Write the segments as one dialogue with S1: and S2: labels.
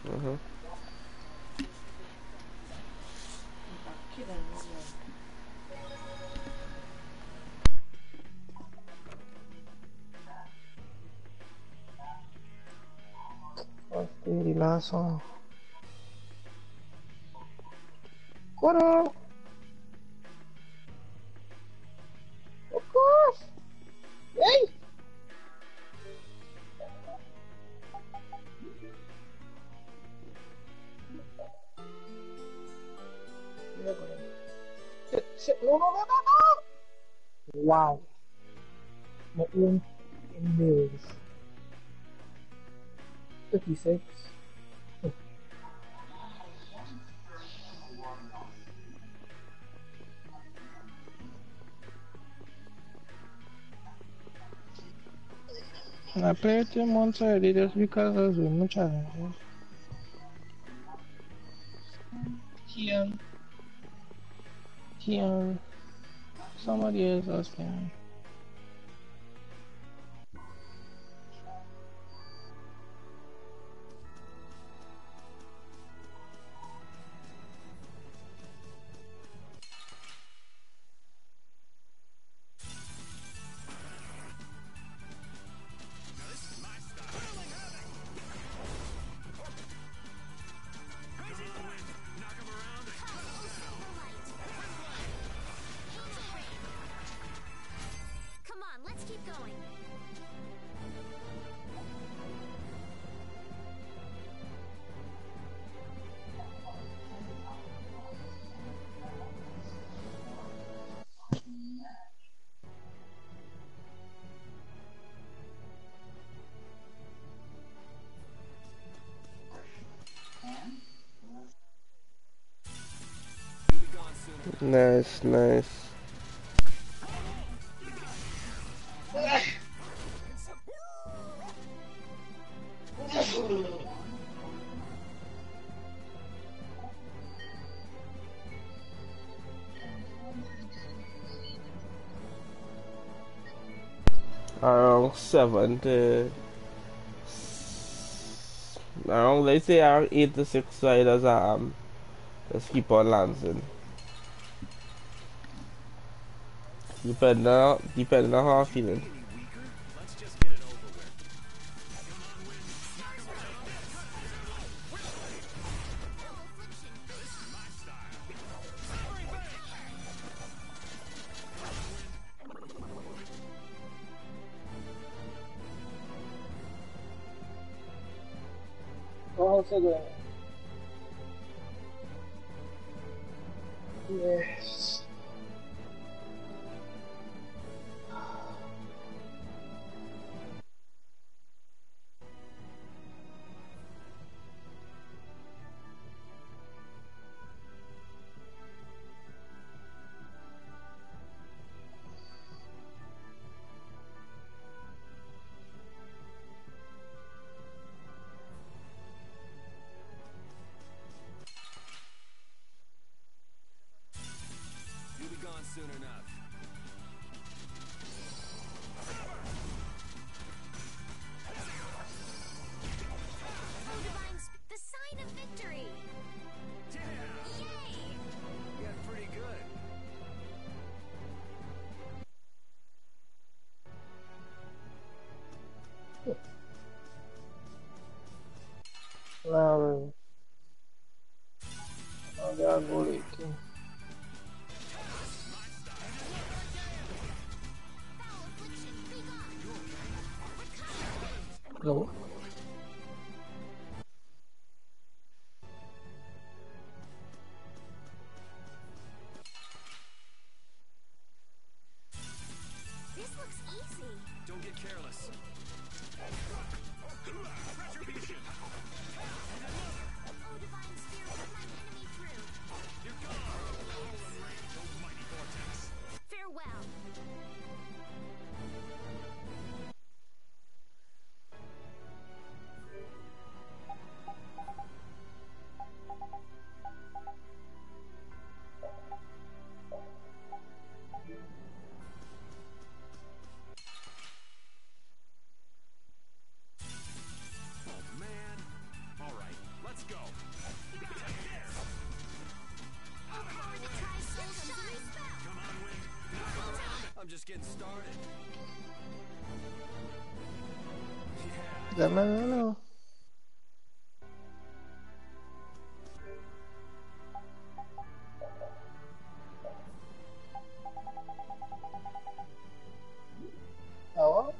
S1: Mm-hmm.
S2: Okay, the last one. What up? Of course. Hey. You're going. Shit, shit. No, no, no, no, no. Wow. My own in bills. 56. I played 2 months already just because I was doing my challenges. Here, here, somebody else was playing.
S3: Come on, let's keep going.
S1: Nice, nice. Around 70. Around, let's say around 86 riders just keep on lancing. Depending on how I'm feeling.
S2: Oh, so good. Yes.
S4: You'll be gone soon enough.
S3: The sign of victory!
S4: Yeah!
S3: Yay!
S4: You got pretty good.
S2: Now, I gotta go late.
S3: Foul affliction, be gone!
S2: No.
S3: This looks easy.
S4: Don't get careless. Retribution.
S3: Oh, divine sphere, put my enemy through.
S4: You're gone. Don't mighty vortex.
S3: Farewell.
S4: getting started. Yeah.
S2: Zaman ano? Oo?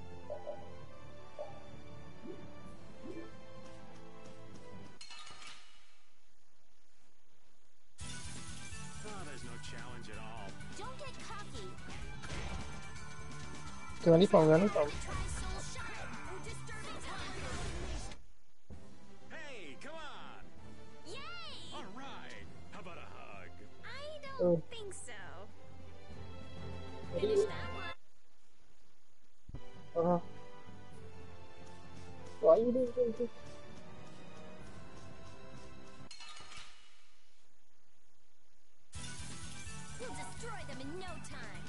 S4: Oh, there's no challenge at all.
S3: Don't get cocky.
S2: Ganito.
S3: Try soul shot or disturbing touch.
S4: Hey, come on.
S3: Yay!
S4: All right. How about a hug?
S3: I
S2: Oh.
S3: don't think so. Finish that one.
S2: Why you doing this?
S3: We'll destroy them in no time.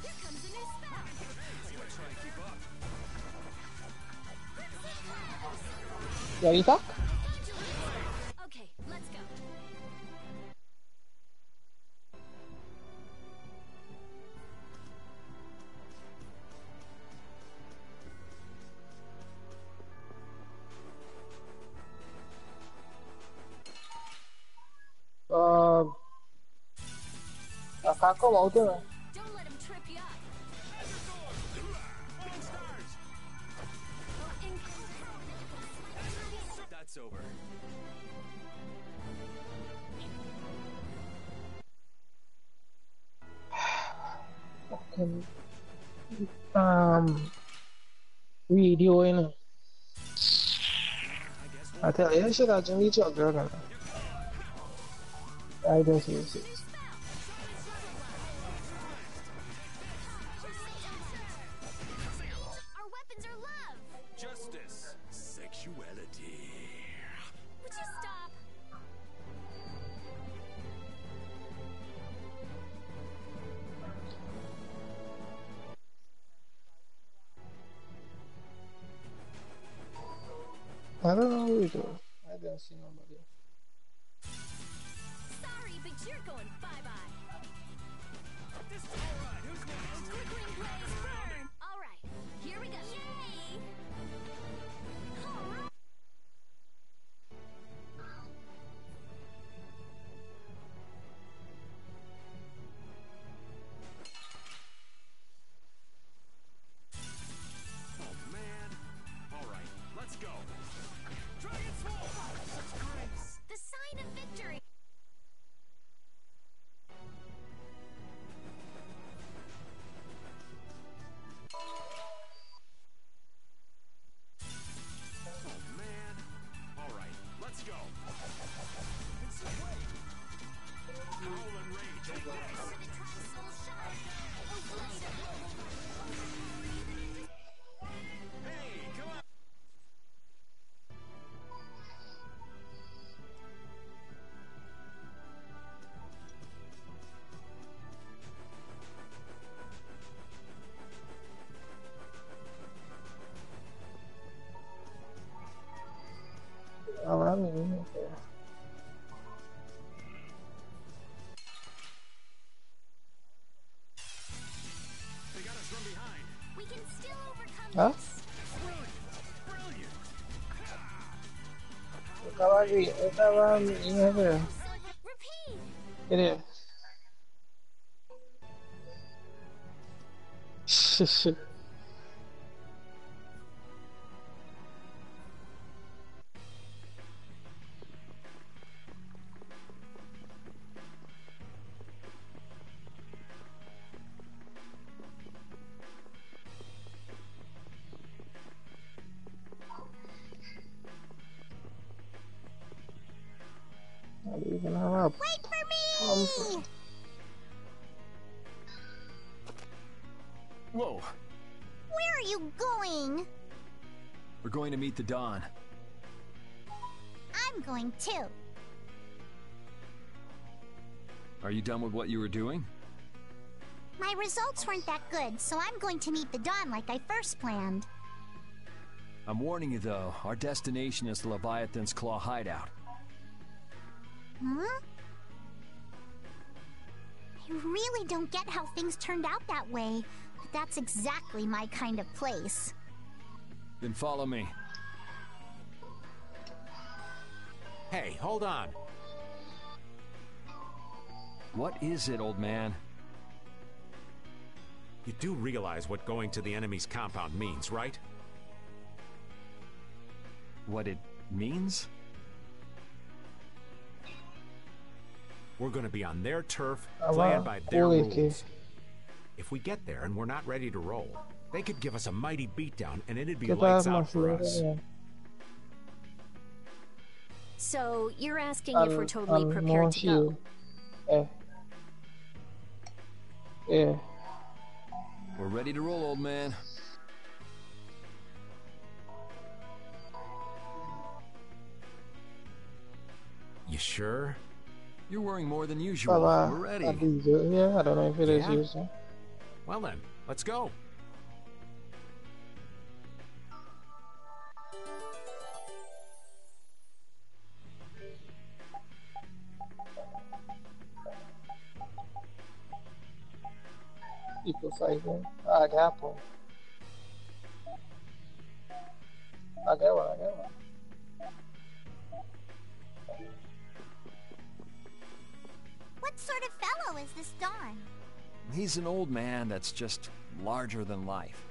S3: Here comes a new spell.
S4: I'm gonna try and keep up.
S3: Crimson Clouds.
S2: Yang itak?
S3: Okay, let's go.
S2: Kakak mau tuh lah.
S3: Don't let him trip you up.
S4: Falling stars.
S3: Oh, incredible.
S4: That's over.
S2: Video ini.
S4: I guess we'll
S2: Hati ya sih rajin video kan. I don't see it.
S3: Our weapons are love.
S4: justice. Sexuality.
S3: Would you stop?
S2: I don't know who it is. I don't see nobody.
S3: Sorry, but you're going bye-bye.
S4: This is all right. Who's next?
S3: Twinkling blaze burn. All right, here we go. Yay! All right.
S4: Oh man. All right. Let's go. Dragon's Fall. Grace.
S3: The sign of victory.
S4: Oh man. All right. Let's go. It's away. Howling rage. Take this.
S3: Try soul shot.
S4: Hey, come on.
S2: Alami ini.
S4: They got us from behind.
S3: We can still overcome
S2: Huh?
S3: this.
S4: Brilliant. Brilliant.
S2: Kawagi ini apa ya?
S3: Repeat.
S2: Ini. Aduh, kenapa?
S3: Wait for me.
S5: Whoa,
S3: Where are you going?
S5: we're going to meet the Dawn.
S3: I'm going too.
S5: Are you done with what you were doing?
S3: My results weren't that good, so I'm going to meet the Dawn like I first planned.
S5: I'm warning you though, our destination is the Leviathan's Claw hideout.
S3: Huh? I I really don't get how things turned out that way, but that's exactly my kind of place.
S5: Then follow me.
S4: Hey, hold on.
S5: What is it, old man?
S4: You do realize what going to the enemy's compound means, right?
S5: What it means?
S4: We're gonna be on their turf,
S2: Ah,
S4: playing
S2: wow.
S4: by their
S2: Holy
S4: rules. If we get there and we're not ready to roll, they could give us a mighty beatdown and it'd be
S2: ¿Qué
S4: lights
S2: tal,
S4: out for us.
S3: So, you're asking if we're totally
S2: Al
S3: prepared to go?
S2: Eh. Yeah.
S5: We're ready to roll, old man.
S4: You sure?
S5: You're worrying more than usual.
S2: Estaba
S5: We're ready.
S2: Adizo. Yeah, I don't know if it is
S4: Yeah?
S2: using.
S4: Well then, let's go.
S2: Tipo fighting. Agapo. I get one.
S3: What sort of fellow is this Don?
S5: He's an old man that's just larger than life.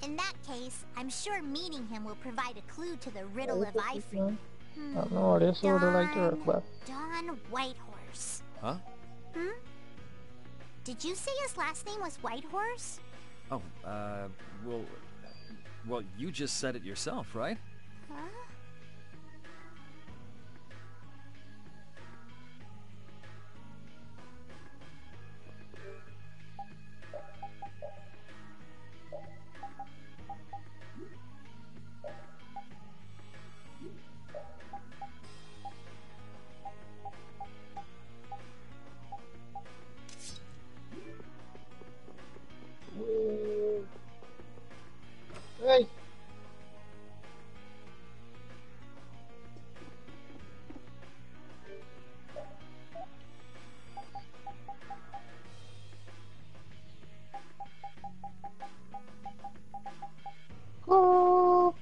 S3: In that case, I'm sure meeting him will provide a clue to the riddle of Ifree.
S2: I don't know what this would like to work, but
S3: Don Whitehorse.
S5: Huh?
S3: Hmm? Did you say his last name was Whitehorse?
S5: Oh, well, you just said it yourself, right?
S3: Huh?
S2: hey. Go.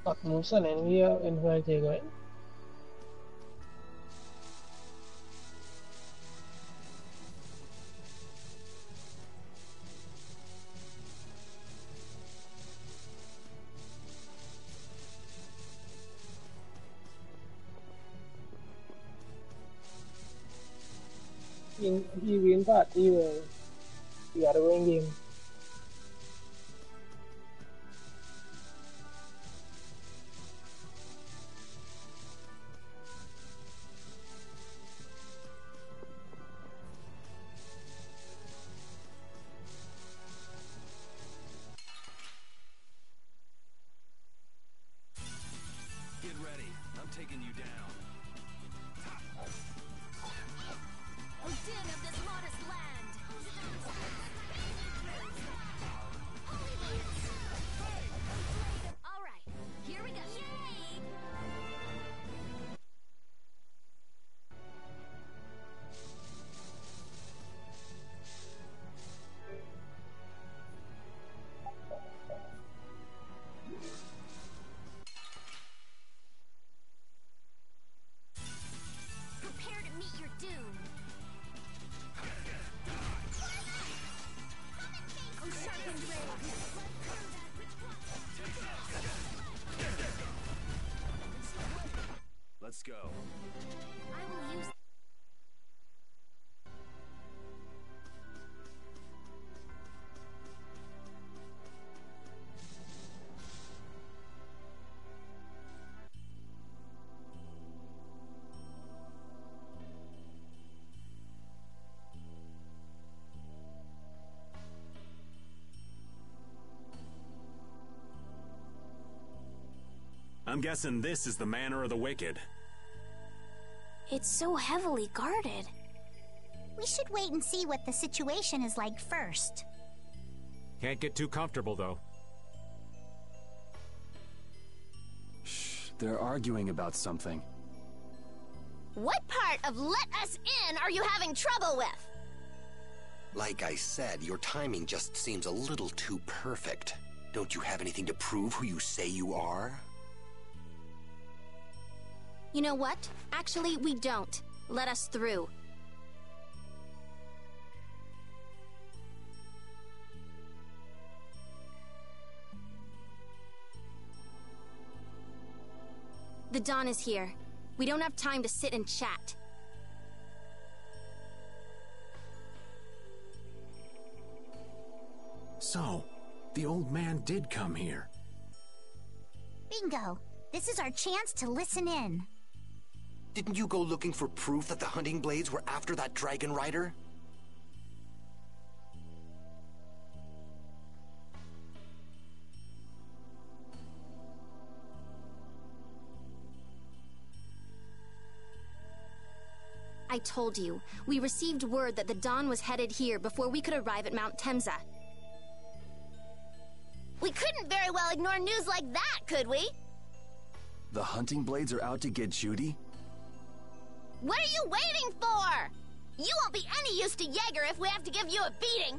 S2: At Musa and we are invited, right? He win party where we are doing game.
S5: Get ready. I'm taking you down.
S3: O din of this modest land! Alright, here we go! Yay!
S4: I'm guessing this is the manor of the wicked.
S3: It's so heavily guarded.
S6: We should wait and see what the situation is like first.
S4: Can't get too comfortable, though.
S5: Shh, they're arguing about something.
S3: What part of let us in are you having trouble with?
S7: Like I said, your timing just seems a little too perfect. Don't you have anything to prove who you say you are?
S3: You know what? Actually, we don't. Let us through. The dawn is here. We don't have time to sit and chat.
S4: So, the old man did come here.
S6: Bingo! This is our chance to listen in.
S7: Didn't you go looking for proof that the hunting blades were after that dragon rider?
S3: I told you, we received word that the dawn was headed here before we could arrive at Mount Temza. We couldn't very well ignore news like that, could we?
S5: The hunting blades are out to get Judy?
S3: What are you waiting for? You won't be any use to Jaeger if we have to give you a beating.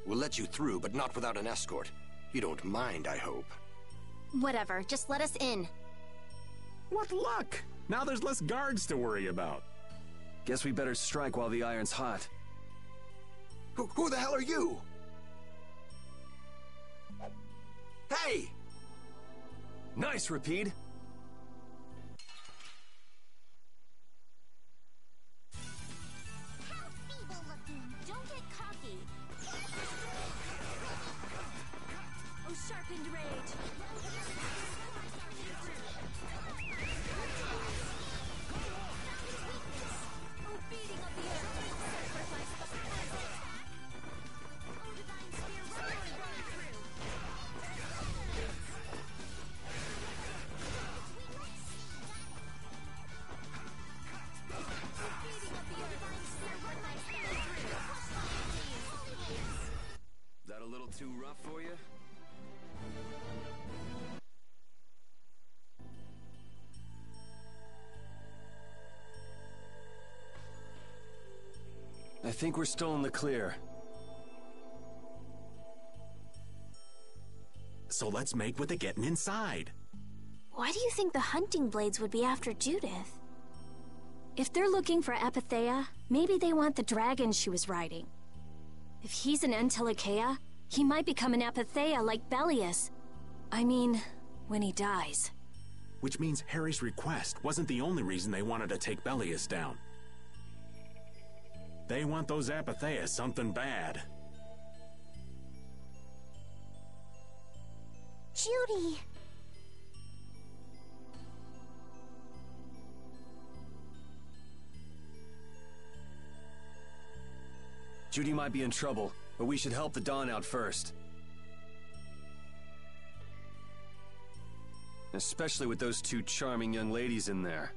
S7: We'll let you through, but not without an escort. You don't mind, I hope.
S3: Whatever, just let us in.
S4: What luck! Now there's less guards to worry about.
S5: Guess we better strike while the iron's hot.
S7: Who the hell are you? Hey!
S5: Nice, Rapide!
S6: How feeble looking!
S3: Don't get cocky. Oh, sharpened rage. Oh, beating of the earth. Sacrifice the oh, divine spear, run through. Beating of the earth. Divine spear, run through.
S5: That a little too rough for you? I think we're still in the clear.
S4: So let's make with the getting inside.
S3: Why do you think the hunting blades would be after Judith? If they're looking for Epithea, maybe they want the dragon she was riding. If he's an Antilochea, he might become an Epithea like Bellius. I mean, when he dies.
S4: Which means Harry's request wasn't the only reason they wanted to take Bellius down. They want those Epithea something bad.
S6: Judy!
S5: Judy might be in trouble, but we should help the Dawn out first. Especially with those two charming young ladies in there.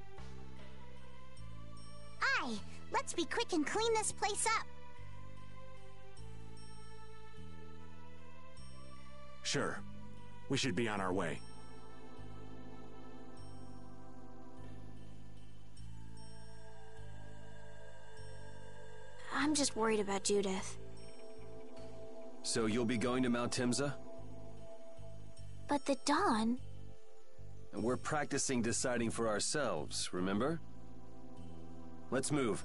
S6: Aye! Let's be quick and clean this place up!
S4: Sure. We should be on our way.
S3: I'm just worried about Judith.
S5: So you'll be going to Mount Timza?
S3: But the Dawn...
S5: And we're practicing deciding for ourselves, remember? Let's move.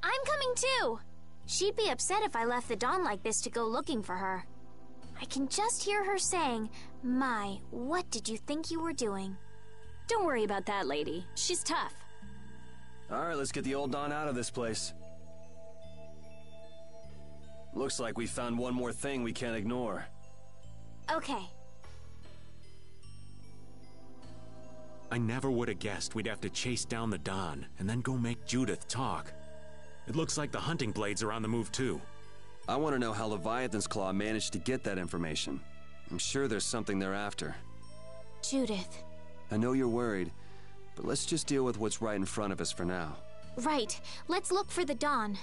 S3: I'm coming too! She'd be upset if I left the Dawn like this to go looking for her. I can just hear her saying, "My, what did you think you were doing?"
S8: Don't worry about that lady. She's tough.
S5: Alright, let's get the old Dawn out of this place. Looks like we found one more thing we can't ignore.
S3: Okay.
S4: I never would have guessed we'd have to chase down the Don and then go make Judith talk. It looks like the hunting blades are on the move too.
S5: I want to know how Leviathan's Claw managed to get that information. I'm sure there's something they're after.
S3: Judith.
S5: I know you're worried, but let's just deal with what's right in front of us for now.
S3: Right. Let's look for the Dawn.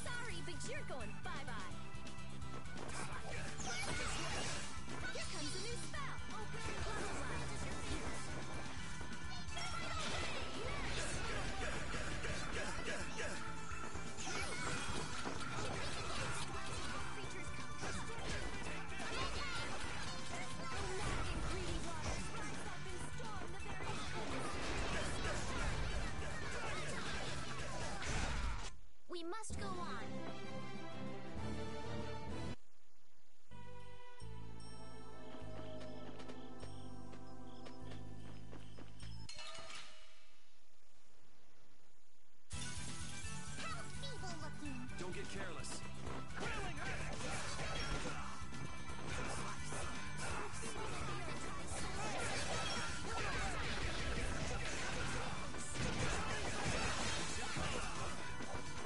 S8: Sorry, but you're going bye-bye. Here comes a new spell. Open portal line.
S3: We must go on.
S6: How feeble looking.
S5: Don't get careless.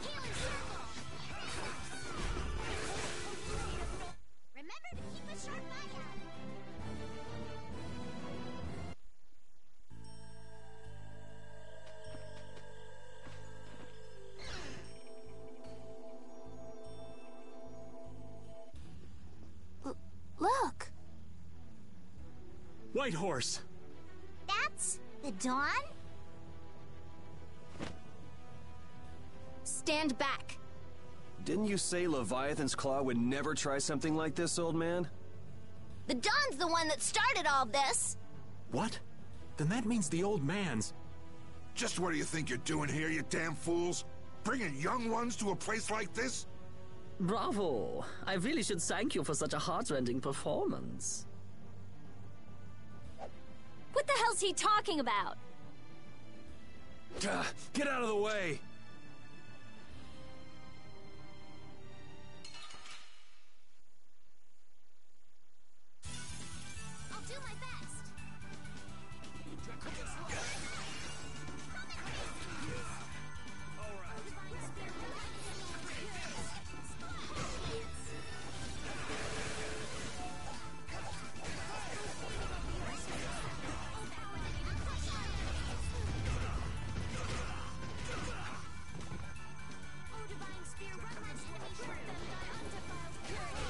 S6: Healing circle. Remember to keep a sharp eye out.
S3: Look.
S4: White Horse!
S6: That's the Dawn?
S3: Stand back.
S5: Didn't you say Leviathan's Claw would never try something like this, old man?
S3: The Dawn's the one that started all this.
S4: What? Then that means the old man's...
S9: Just what do you think you're doing here, you damn fools? Bringing young ones to a place like this?
S10: Bravo! I really should thank you for such a heart-rending performance.
S8: What the hell's he talking about?
S5: Get out of the way!
S3: I'll do my best. Oh, divine spear, run my swimming through them, thy undefiled purity.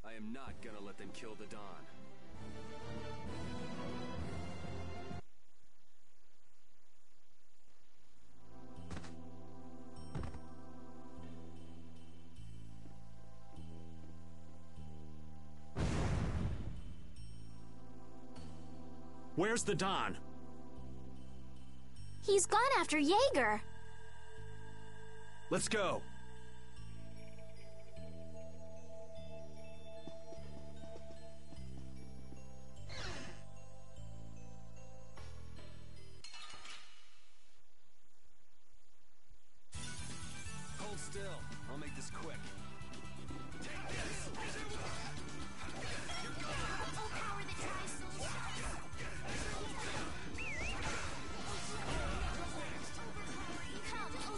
S5: I am not gonna let them kill the Dawn.
S4: Where's the Dawn?
S3: He's gone after Jaeger.
S5: Let's go! Hold still. I'll make this quick. Take this!
S3: Oh, power that tries so Come, oh,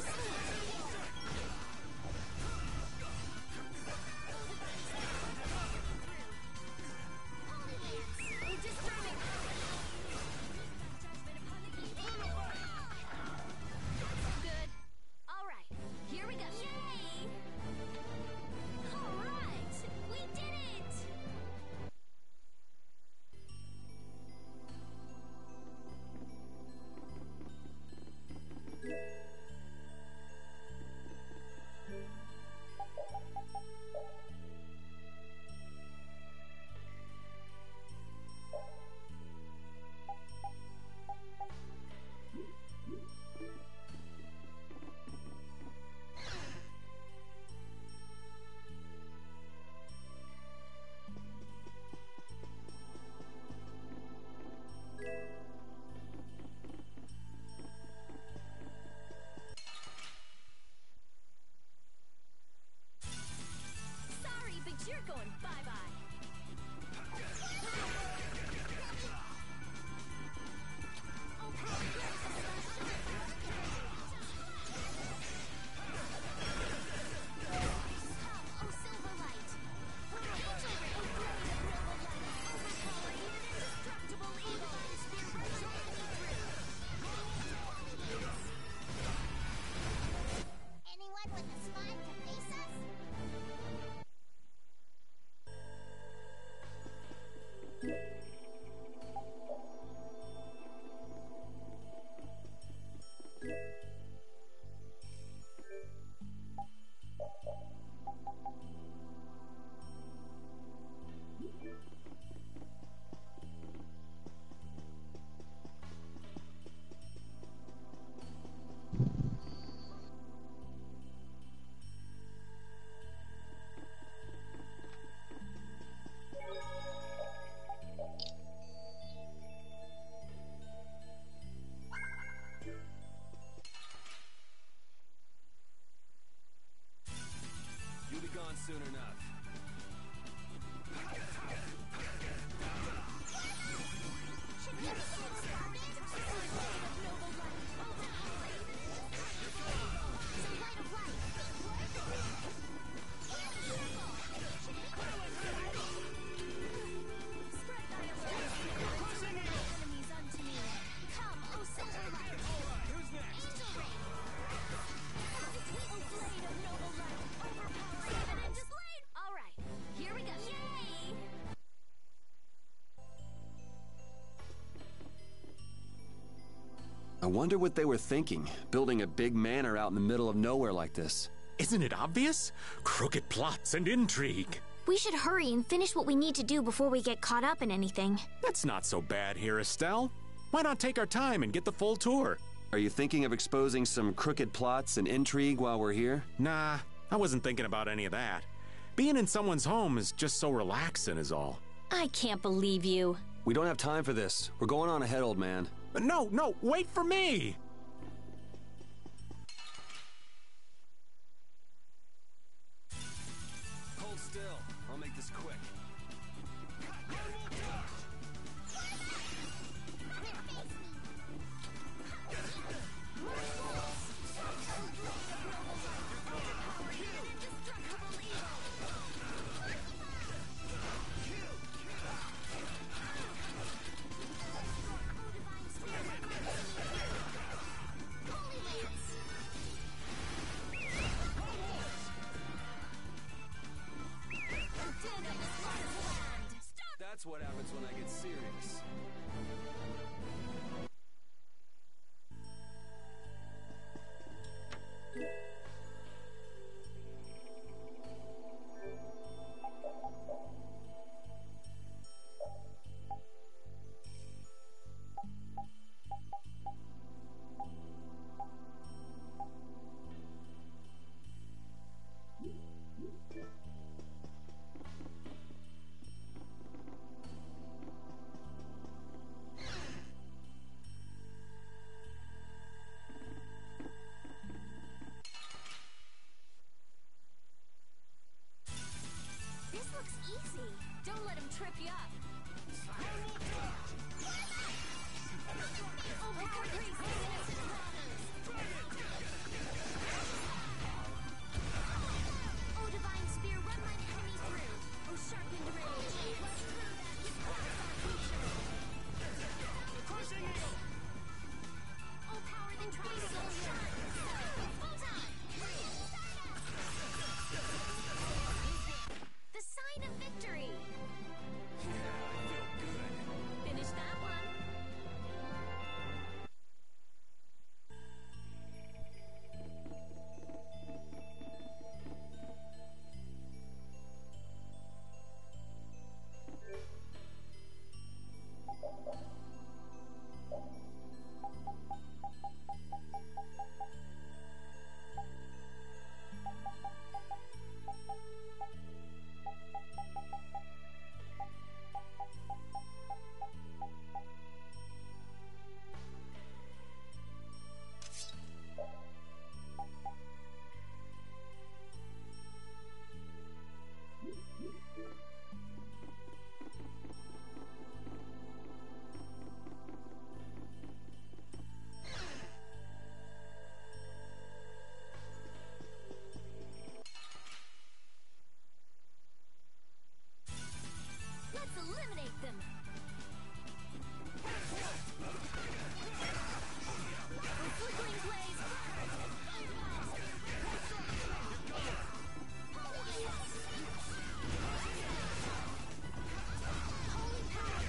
S5: I wonder what they were thinking, building a big manor out in the middle of nowhere like this.
S4: Isn't it obvious? Crooked plots and intrigue.
S3: We should hurry and finish what we need to do before we get caught up in anything.
S4: That's not so bad here, Estelle. Why not take our time and get the full tour?
S5: Are you thinking of exposing some crooked plots and intrigue while we're here?
S4: Nah, I wasn't thinking about any of that. Being in someone's home is just so relaxing is all.
S3: I can't believe you.
S5: We don't have time for this. We're going on ahead, old man.
S4: No, wait for me!
S5: Hold still. I'll make this quick. That's what happens when I get serious.
S3: This looks easy. Don't let him trip you up. Oh, divine spear, run my enemy through. Oh, sharpened rage. Let's through that. His claws are future. Crushing it. Oh, power, then try soul shot. Full time. The sign of victory.
S5: Yeah, I feel good.
S3: Finish that one. Let's eliminate them. Flickering blaze. Holy power,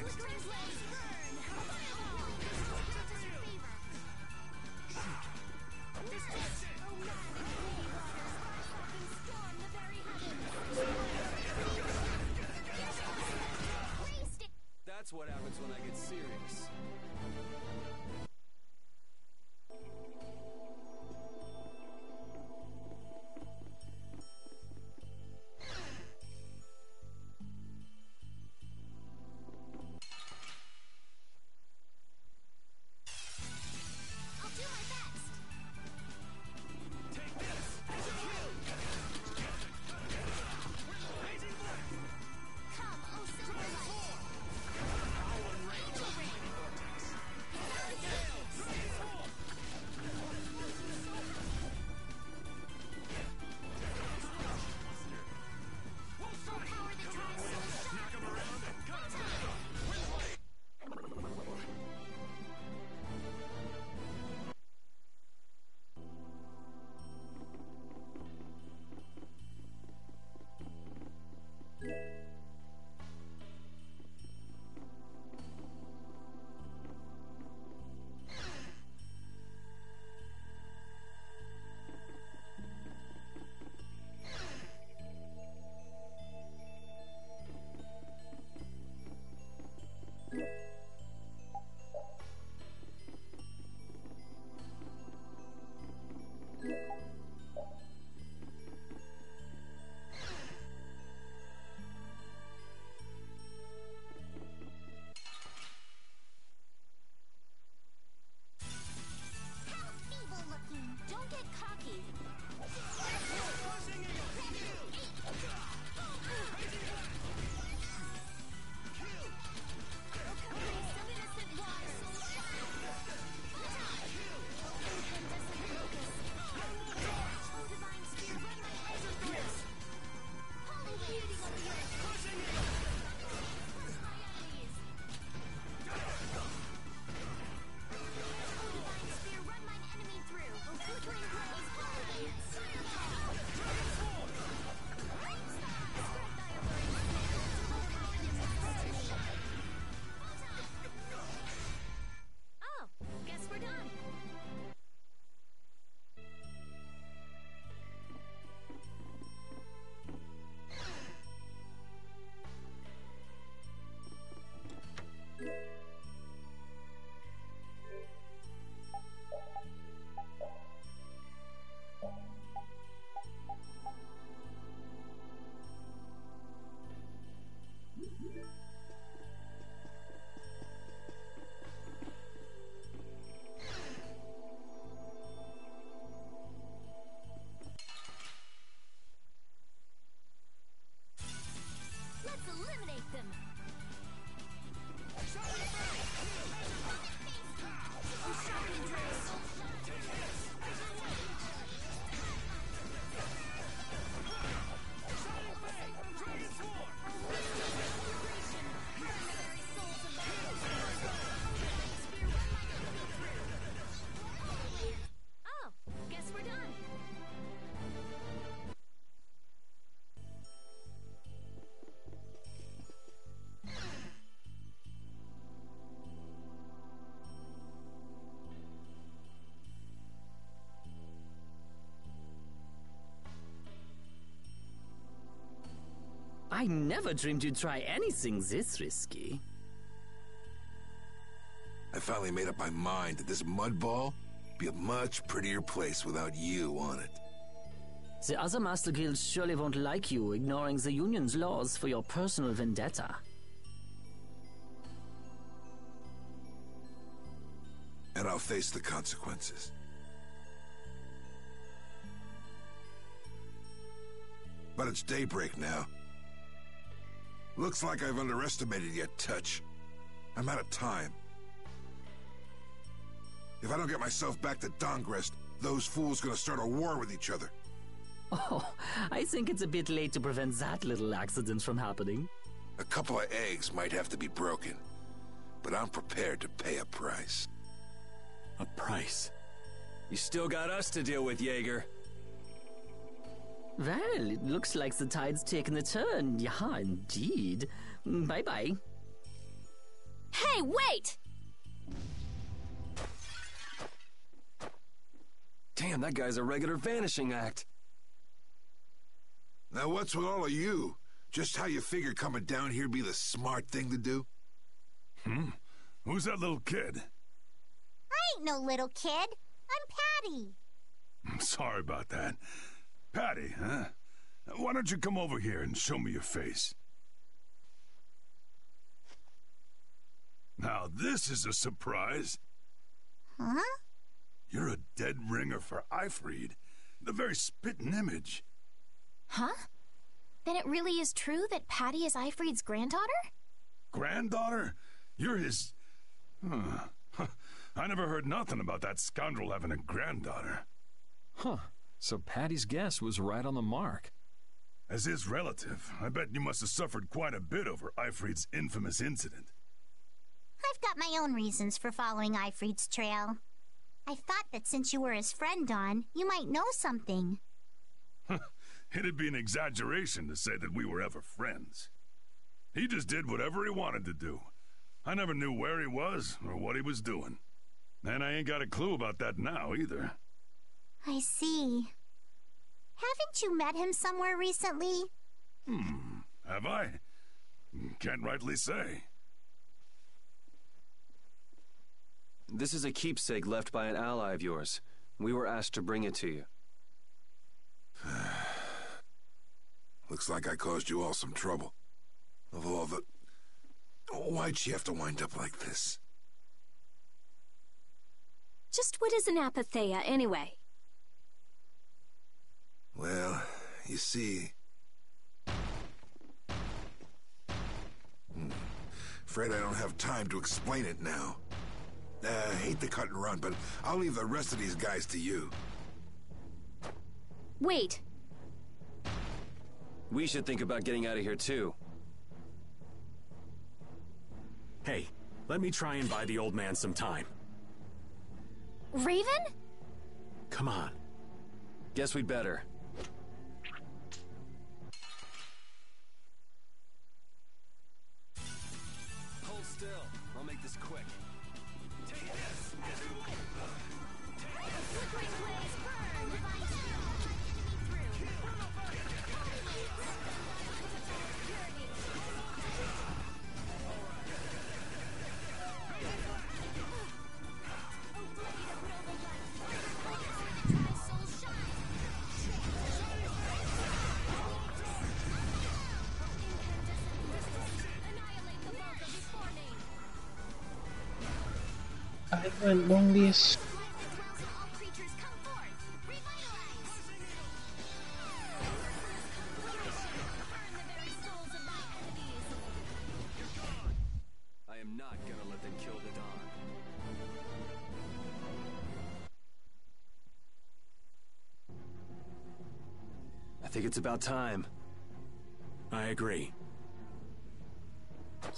S3: flickering blaze, burn. Oh, mad holy waters, spark and storm the very heavens.
S5: That's what happens when I get serious.
S8: eliminate them. Oh, guess we're done.
S10: I never dreamed you'd try anything this risky.
S9: I finally made up my mind that this mud ball would be a much prettier place without you on it.
S10: The other Master Guilds surely won't like you ignoring the Union's laws for your personal vendetta.
S9: And I'll face the consequences. But it's daybreak now. Looks like I've underestimated you a touch. I'm out of time. If I don't get myself back to Dongrest, those fools gonna start a war with each other.
S10: Oh, I think it's a bit late to prevent that little accident from happening.
S9: A couple of eggs might have to be broken, but I'm prepared to pay a price.
S5: A price? You still got us to deal with, Jaeger.
S10: Well, it looks like the tide's taken a turn. Yeah, indeed. Bye-bye.
S3: Hey, wait!
S5: Damn, that guy's a regular vanishing act.
S9: Now what's with all of you? Just how you figure coming down here be the smart thing to do?
S11: Who's that little kid?
S6: I ain't no little kid. I'm Patty.
S11: I'm sorry about that. Patty, huh? Why don't you come over here and show me your face? Now, this is a surprise.
S6: Huh?
S11: You're a dead ringer for Ifrid. The very spitting image.
S3: Huh? Then it really is true that Patty is Ifrid's granddaughter?
S11: Granddaughter? You're his... I never heard nothing about that scoundrel having a granddaughter.
S12: Huh. So Patty's guess was right on the mark.
S11: As his relative, I bet you must have suffered quite a bit over Ifrid's infamous incident.
S6: I've got my own reasons for following Ifrid's trail. I thought that since you were his friend, Dawn, you might know something.
S11: It'd be an exaggeration to say that we were ever friends. He just did whatever he wanted to do. I never knew where he was or what he was doing. And I ain't got a clue about that now, either.
S6: I see. Haven't you met him somewhere recently?
S11: Have I? Can't rightly say.
S5: This is a keepsake left by an ally of yours. We were asked to bring it to you.
S9: Looks like I caused you all some trouble. Of all the... Why'd she have to wind up like this?
S3: Just what is an apatheia, anyway?
S9: Well, you see... Afraid I don't have time to explain it now. Hate to cut and run, but I'll leave the rest of these guys to you.
S3: Wait.
S5: We should think about getting out of here, too.
S4: Hey, let me try and buy the old man some time.
S3: Raven?
S4: Come on.
S5: Guess we'd better. Hold still. I'll make this quick. Take this!
S8: Flickering blaze burn! Divine skill! Enemy
S2: I went long this.
S5: think it's about time.
S12: I agree.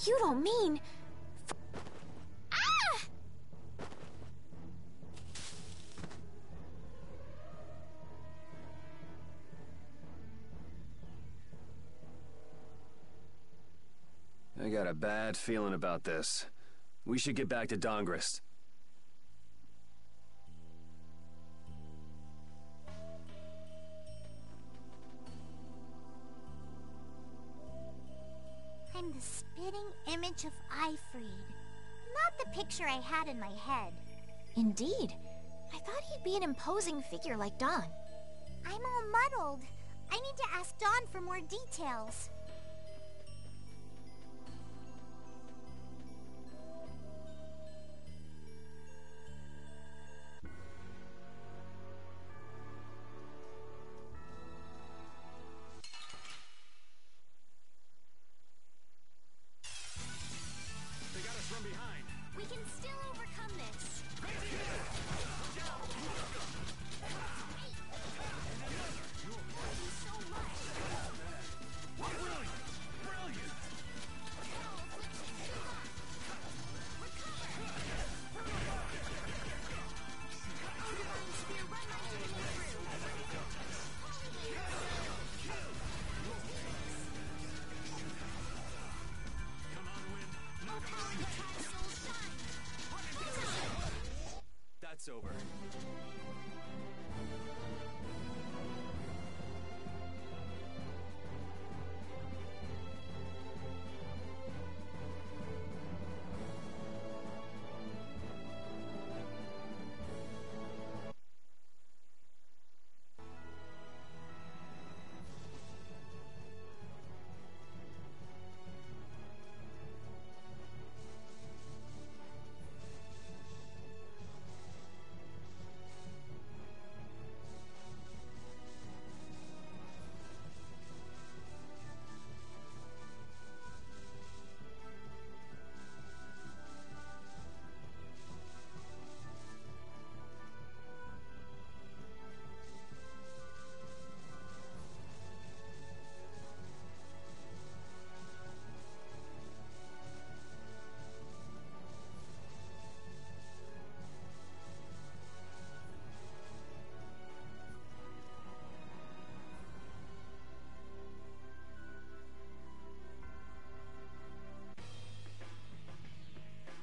S3: You don't mean... Ah!
S5: I got a bad feeling about this. We should get back to Dongrist.
S6: I'm the spitting image of Ifrid. Not the picture I had in my head.
S3: Indeed. I thought he'd be an imposing figure like Dawn.
S6: I'm all muddled. I need to ask Dawn for more details.
S4: They got us from behind.
S3: We can still overcome this.
S4: Brilliant!
S5: That's over.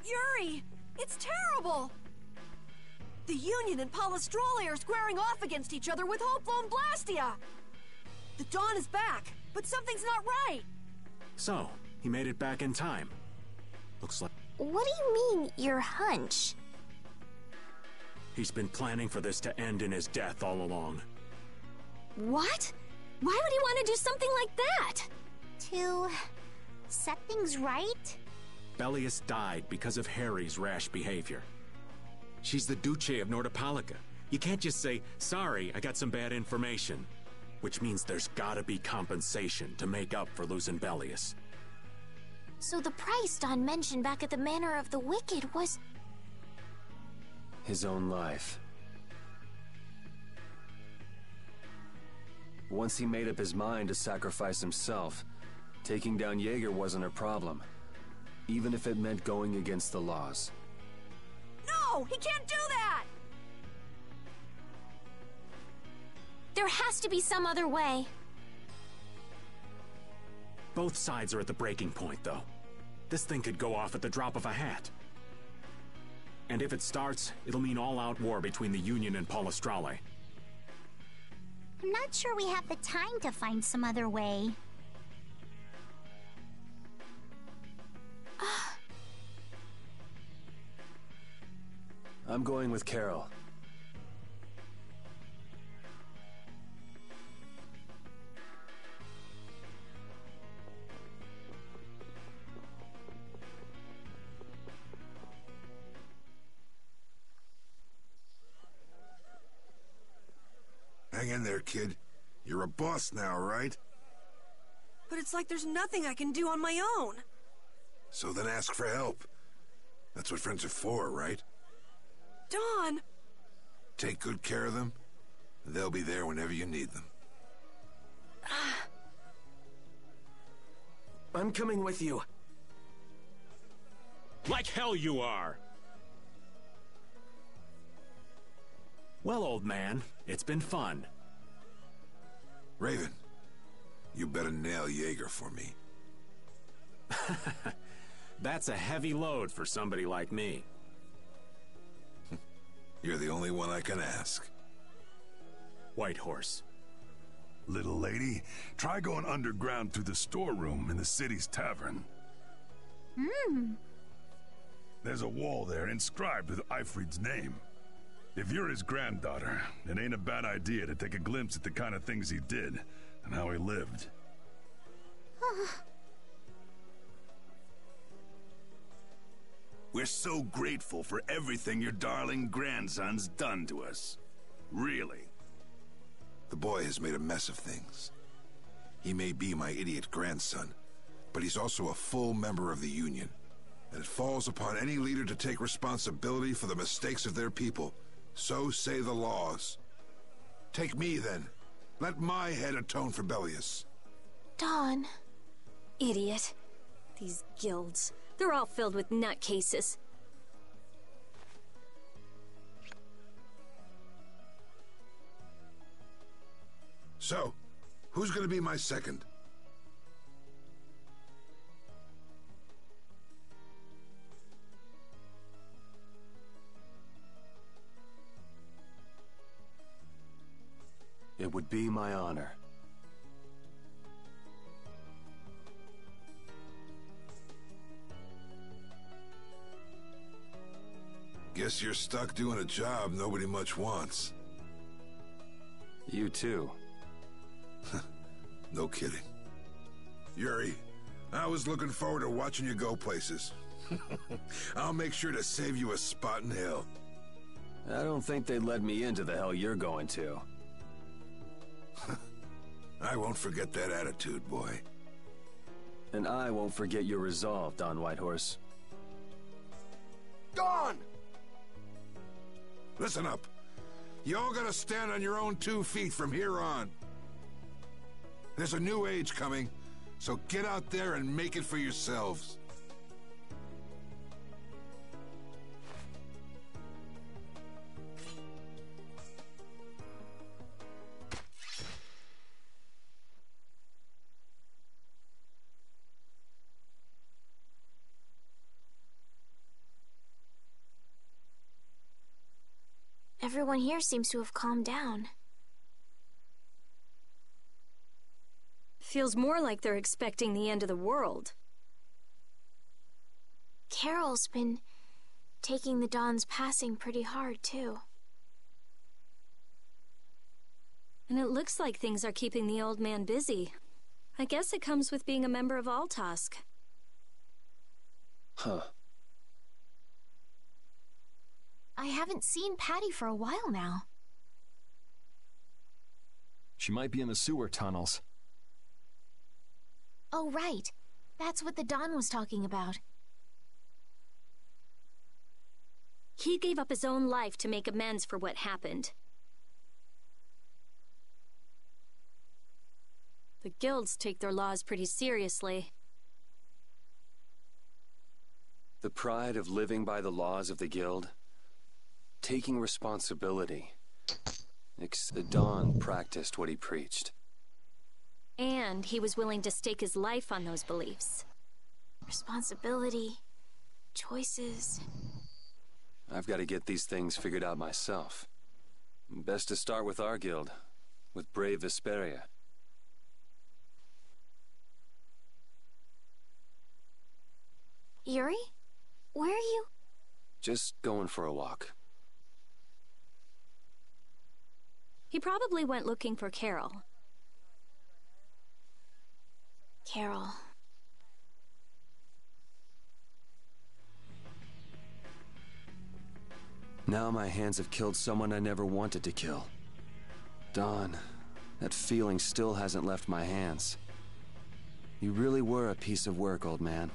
S13: Yuri! It's terrible! The Union and Palestrale are squaring off against each other with Hopeful and Blastia! The Dawn is back, but something's not right!
S12: So, he made it back in time. Looks like
S3: What do you mean, your hunch?
S12: he's been planning for this to end in his death all along.
S3: What? Why would he want to do something like that?
S6: To set things right?
S12: Bellius died because of Harry's rash behavior. She's the Duce of Nordapalica. You can't just say, sorry, I got some bad information. Which means there's gotta be compensation to make up for losing Bellius.
S3: So the price Dawn mentioned back at the Manor of the Wicked was...
S5: His own life. Once he made up his mind to sacrifice himself, taking down Jaeger wasn't a problem. Even if it meant going against the laws.
S13: No! He can't do that!
S3: There has to be some other way.
S12: Both sides are at the breaking point, though. This thing could go off at the drop of a hat. And if it starts, it'll mean all-out war between the Union and Palestrale.
S6: I'm not sure we have the time to find some other way.
S5: I'm going with Carol.
S9: Hang in there, kid. You're a boss now, right?
S13: But it's like there's nothing I can do on my own.
S9: So then ask for help. That's what friends are for, right?
S13: Dawn!
S9: Take good care of them, and they'll be there whenever you need them.
S12: I'm coming with you. Like hell you are! Well, old man, it's been fun.
S9: Raven, you better nail Jaeger for me.
S12: That's a heavy load for somebody like me.
S9: You're the only one I can ask.
S12: Whitehorse.
S11: Little lady, try going underground through the storeroom in the city's tavern. There's a wall there inscribed with Eifried's name. If you're his granddaughter, it ain't a bad idea to take a glimpse at the kind of things he did and how he lived. We're so grateful for everything your darling grandson's done to us. Really.
S9: The boy has made a mess of things. He may be my idiot grandson, but he's also a full member of the Union. And it falls upon any leader to take responsibility for the mistakes of their people. So say the laws. Take me, then. Let my head atone for Bellius.
S3: Dawn. Idiot. These guilds. They're all filled with nutcases.
S9: So, who's gonna be my second?
S5: It would be my honor.
S9: Guess you're stuck doing a job nobody much wants.
S5: You too.
S9: No kidding. Yuri, I was looking forward to watching you go places. I'll make sure to save you a spot in hell.
S5: I don't think they'd let me into the hell you're going to.
S9: I won't forget that attitude, boy.
S5: And I won't forget your resolve, Don Whitehorse.
S9: Dawn! Listen up. You all gotta stand on your own 2 feet from here on. There's a new age coming, so get out there and make it for yourselves.
S3: Everyone here seems to have calmed down. Feels more like they're expecting the end of the world. Carol's been taking the Dawn's passing pretty hard, too. And it looks like things are keeping the old man busy. I guess it comes with being a member of Altosk.
S5: Huh.
S3: I haven't seen Patty for a while now.
S14: She might be in the sewer tunnels.
S3: Oh, right. That's what the Dawn was talking about. He gave up his own life to make amends for what happened. The guilds take their laws pretty seriously.
S5: The pride of living by the laws of the guild. Taking responsibility. The Dawn practiced what he preached.
S3: And he was willing to stake his life on those beliefs. Responsibility, choices.
S5: I've got to get these things figured out myself. Best to start with our guild, with brave Vesperia.
S3: Yuri? Where are you?
S5: Just going for a walk.
S3: He probably went looking for Carol. Carol.
S5: Now my hands have killed someone I never wanted to kill. Dawn, that feeling still hasn't left my hands. You really were a piece of work, old man.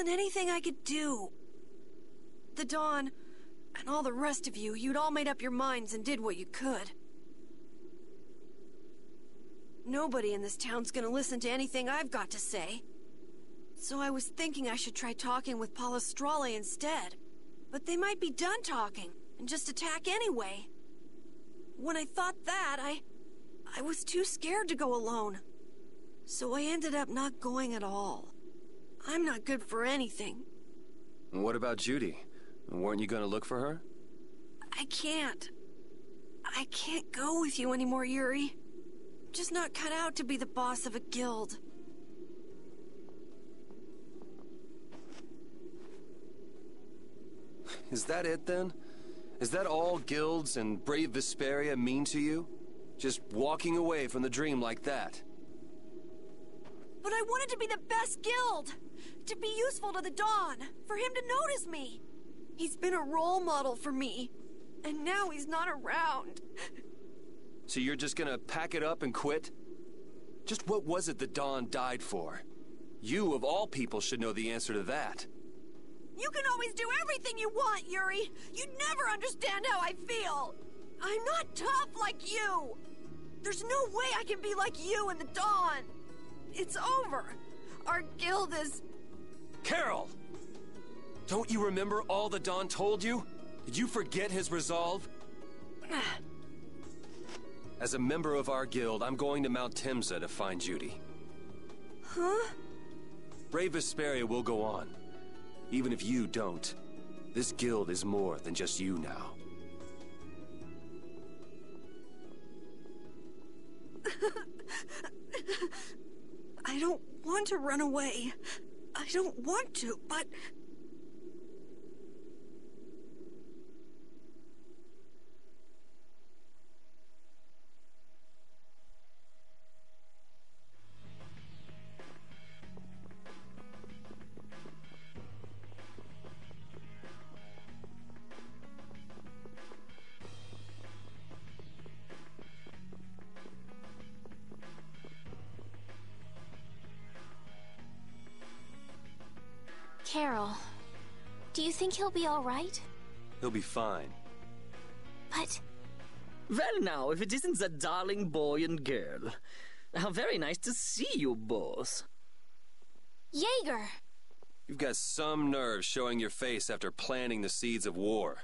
S13: wasn't anything I could do. The Dawn, and all the rest of you, you'd all made up your minds and did what you could. Nobody in this town's gonna listen to anything I've got to say. So I was thinking I should try talking with Palestrale instead. But they might be done talking and just attack anyway. When I thought that, I was too scared to go alone. So I ended up not going at all. I'm not good for anything.
S5: What about Judy? Weren't you gonna look for her?
S13: I can't. I can't go with you anymore, Yuri. I'm just not cut out to be the boss of a guild.
S5: Is that it then? Is that all guilds and brave Vesperia mean to you? Just walking away from the dream like that?
S13: But I wanted to be the best guild! To be useful to the Dawn, for him to notice me! He's been a role model for me, and now he's not around.
S5: So you're just gonna pack it up and quit? Just what was it the Dawn died for? You, of all people, should know the answer to that.
S13: You can always do everything you want, Yuri! You never understand how I feel! I'm not tough like you! There's no way I can be like you and the Dawn! It's over! Our guild is...
S5: Carol! Don't you remember all the Dawn told you? Did you forget his resolve? As a member of our guild, I'm going to Mount Timsa to find Judy.
S13: Huh?
S5: Brave Vesperia will go on. Even if you don't, this guild is more than just you now.
S13: I don't want to run away. I don't want to, but...
S3: Carol, do you think he'll be all right?
S5: He'll be fine.
S3: But...
S10: Well now, if it isn't that darling boy and girl. How very nice to see you both.
S3: Jaeger!
S5: You've got some nerve showing your face after planting the seeds of war.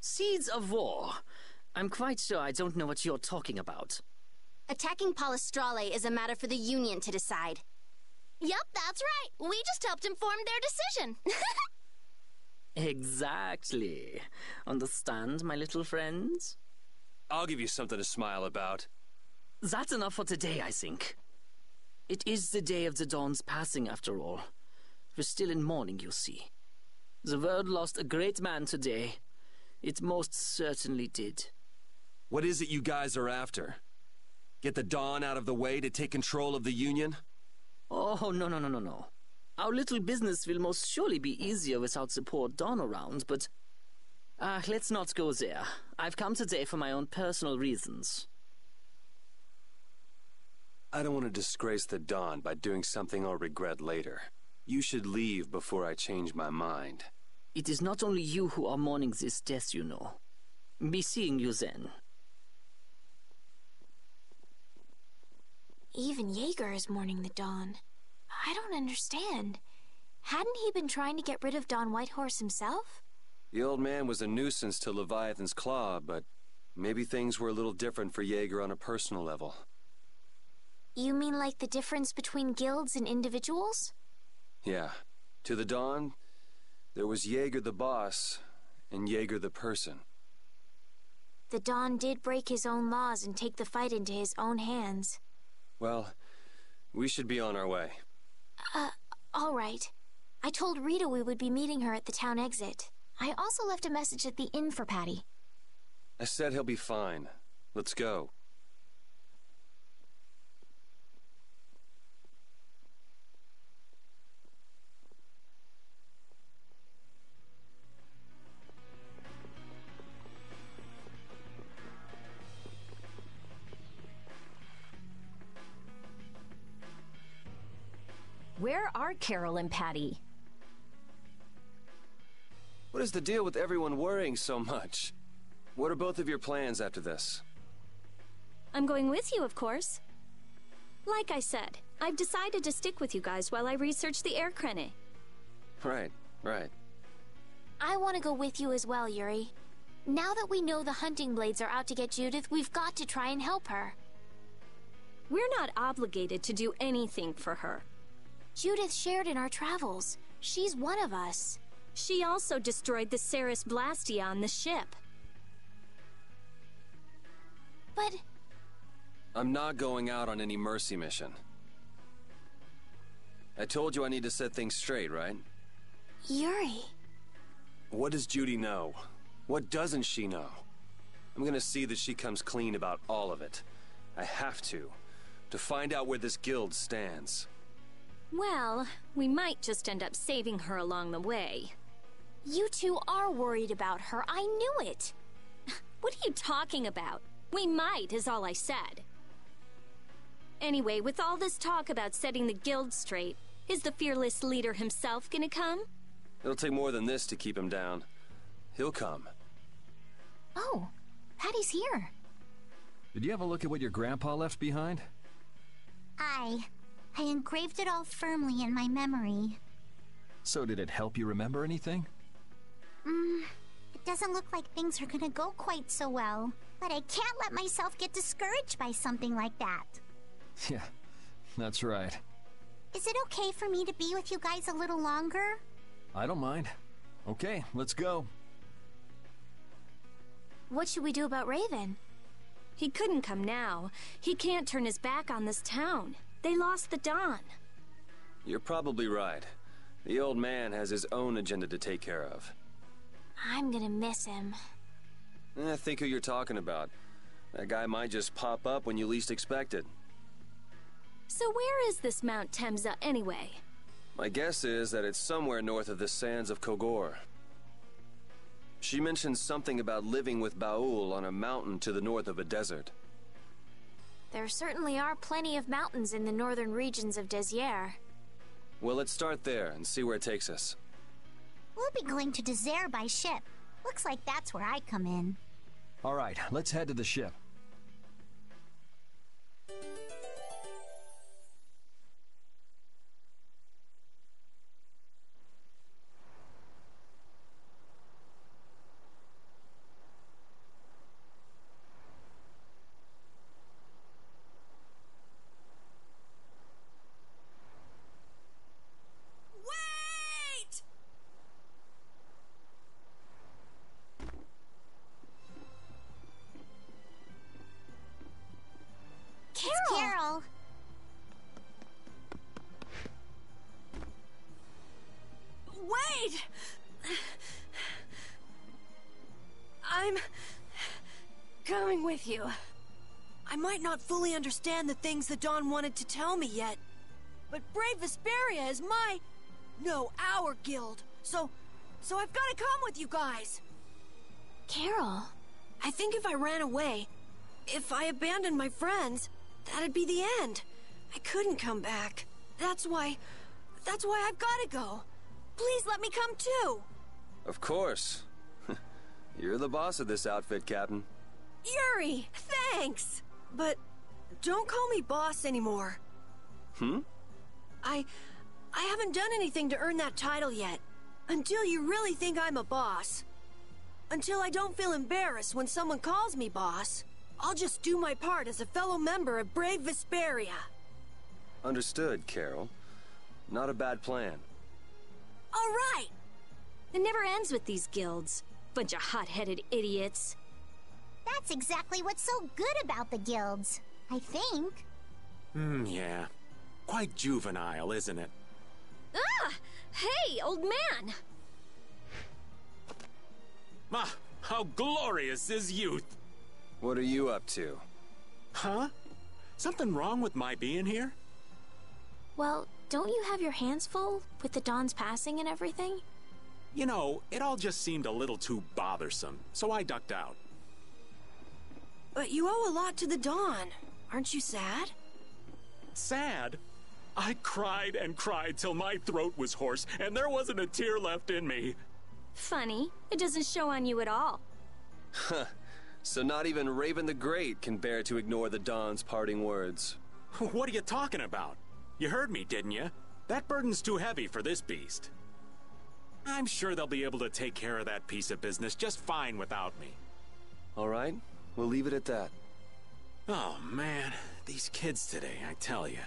S10: Seeds of war? I'm quite sure I don't know what you're talking about.
S15: Attacking Palestrale is a matter for the Union to decide.
S8: Yep, that's right. We just helped him form their decision.
S10: Exactly. Understand, my little friends?
S5: I'll give you something to smile about.
S10: That's enough for today, I think. It is the day of the Dawn's passing, after all. We're still in mourning, you see. The world lost a great man today. It most certainly did.
S5: What is it you guys are after? Get the Dawn out of the way to take control of the Union?
S10: Oh, no. Our little business will most surely be easier without support Dawn around, but... let's not go there. I've come today for my own personal reasons.
S5: I don't want to disgrace the Dawn by doing something I'll regret later. You should leave before I change my mind.
S10: It is not only you who are mourning this death, you know. Be seeing you then.
S3: Even Jaeger is mourning the Dawn. I don't understand. Hadn't he been trying to get rid of Don Whitehorse himself?
S5: The old man was a nuisance to Leviathan's Claw, but maybe things were a little different for Jaeger on a personal level.
S3: You mean like the difference between guilds and individuals?
S5: Yeah. To the Dawn, there was Jaeger the boss, and Jaeger the person.
S3: The Dawn did break his own laws and take the fight into his own hands.
S5: Well, we should be on our way.
S3: All right. I told Rita we would be meeting her at the town exit. I also left a message at the inn for Patty.
S5: I said he'll be fine. Let's go.
S16: Where are Carol and Patty?
S5: What is the deal with everyone worrying so much? What are both of your plans after this?
S3: I'm going with you, of course. Like I said, I've decided to stick with you guys while I research the air crane.
S5: Right.
S15: I want to go with you as well, Yuri. Now that we know the hunting blades are out to get Judith, we've got to try and help her.
S3: We're not obligated to do anything for her.
S15: Judith shared in our travels. She's one of us.
S3: She also destroyed the Ceres Blastia on the ship.
S15: But...
S5: I'm not going out on any mercy mission. I told you I need to set things straight, right?
S15: Yuri...
S5: What does Judy know? What doesn't she know? I'm gonna see that she comes clean about all of it. I have to find out where this guild stands.
S3: Well, we might just end up saving her along the way.
S15: You two are worried about her. I knew it.
S3: What are you talking about? We might, is all I said. Anyway, with all this talk about setting the guild straight, is the fearless leader himself gonna come?
S5: It'll take more than this to keep him down. He'll come.
S15: Oh, Patty's here.
S14: Did you have a look at what your grandpa left behind?
S6: I engraved it all firmly in my memory.
S14: So did it help you remember anything?
S6: It doesn't look like things are gonna go quite so well. But I can't let myself get discouraged by something like that.
S14: Yeah, that's right.
S6: Is it okay for me to be with you guys a little longer?
S14: I don't mind. Okay, let's go.
S15: What should we do about Raven?
S3: He couldn't come now. He can't turn his back on this town. They lost the Dawn.
S5: You're probably right. The old man has his own agenda to take care of.
S15: I'm gonna miss him.
S5: Think who you're talking about. That guy might just pop up when you least expect it.
S3: So where is this Mount Temza anyway?
S5: My guess is that it's somewhere north of the sands of Kogor. She mentioned something about living with Baul on a mountain to the north of a desert.
S15: There certainly are plenty of mountains in the northern regions of Desier.
S5: Well, let's start there and see where it takes us.
S6: We'll be going to Desier by ship. Looks like that's where I come in.
S14: All right, let's head to the ship.
S6: Carol!
S13: Wait! I'm coming with you. I might not fully understand the things the Dawn wanted to tell me yet, but Brave Vesperia is our guild. So I've got to come with you guys.
S15: Carol.
S13: I think if I ran away, if I abandoned my friends, that'd be the end. I couldn't come back. That's why I've got to go. Please let me come too.
S5: Of course. You're the boss of this outfit, Captain.
S13: Yuri, thanks. But don't call me boss anymore. I haven't done anything to earn that title yet. Until you really think I'm a boss. Until I don't feel embarrassed when someone calls me boss. I'll just do my part as a fellow member of Brave Vesperia.
S5: Understood, Carol. Not a bad plan.
S13: All right.
S3: It never ends with these guilds. Bunch of hot-headed idiots.
S6: That's exactly what's so good about the guilds, I think.
S12: Yeah. Quite juvenile, isn't it?
S3: Ah! Hey, old man!
S12: Ah, how glorious is youth!
S5: What are you up to?
S12: Huh? Something wrong with my being here?
S15: Well, don't you have your hands full with the Dawn's passing and everything?
S12: You know, it all just seemed a little too bothersome, so I ducked out.
S13: But you owe a lot to the Dawn. Aren't you sad?
S12: Sad? I cried and cried till my throat was hoarse, and there wasn't a tear left in me.
S3: Funny, it doesn't show on you at all.
S5: Huh. So not even Raven the Great can bear to ignore the Dawn's parting words.
S12: What are you talking about? You heard me, didn't you? That burden's too heavy for this beast. I'm sure they'll be able to take care of that piece of business just fine without me.
S5: All right, we'll leave it at that.
S12: Oh, man. These kids today, I tell you.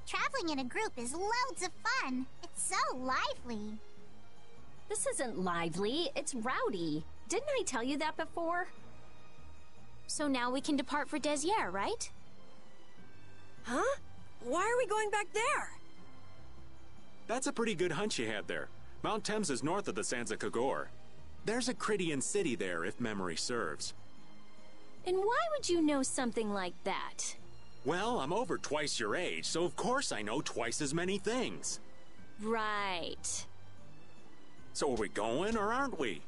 S6: Traveling in a group is loads of fun. It's so lively.
S3: This isn't lively, it's rowdy. Didn't I tell you that before? So now we can depart for Desier, right?
S13: Huh? Why are we going back there?
S12: That's a pretty good hunch you had there. Mount Thames is north of the Sands of Kagor. There's a Krydian city there, if memory serves.
S3: And why would you know something like that?
S12: Well, I'm over twice your age, so of course I know twice as many things.
S3: Right.
S12: So are we going, or aren't we?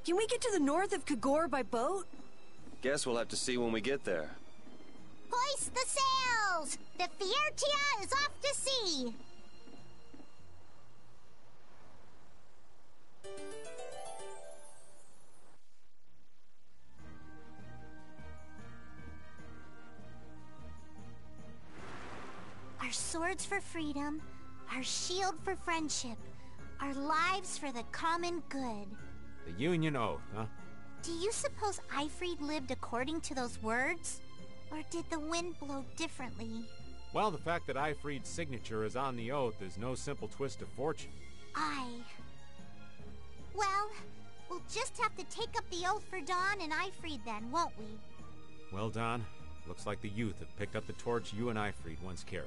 S13: Can we get to the north of Kagor by boat?
S5: Guess we'll have to see when we get there.
S6: Hoist the sails! The Fiertia is off to sea! Our swords for freedom, our shield for friendship, our lives for the common good.
S12: The Union Oath, huh?
S6: Do you suppose Ifrid lived according to those words? Or did the wind blow differently?
S16: Well, the fact that Ifrid's signature is on the oath is no simple twist of fortune.
S6: Well, we'll just have to take up the oath for Dawn and Ifrid then, won't we?
S16: Well, Don, looks like the youth have picked up the torch you and Ifrid once carried.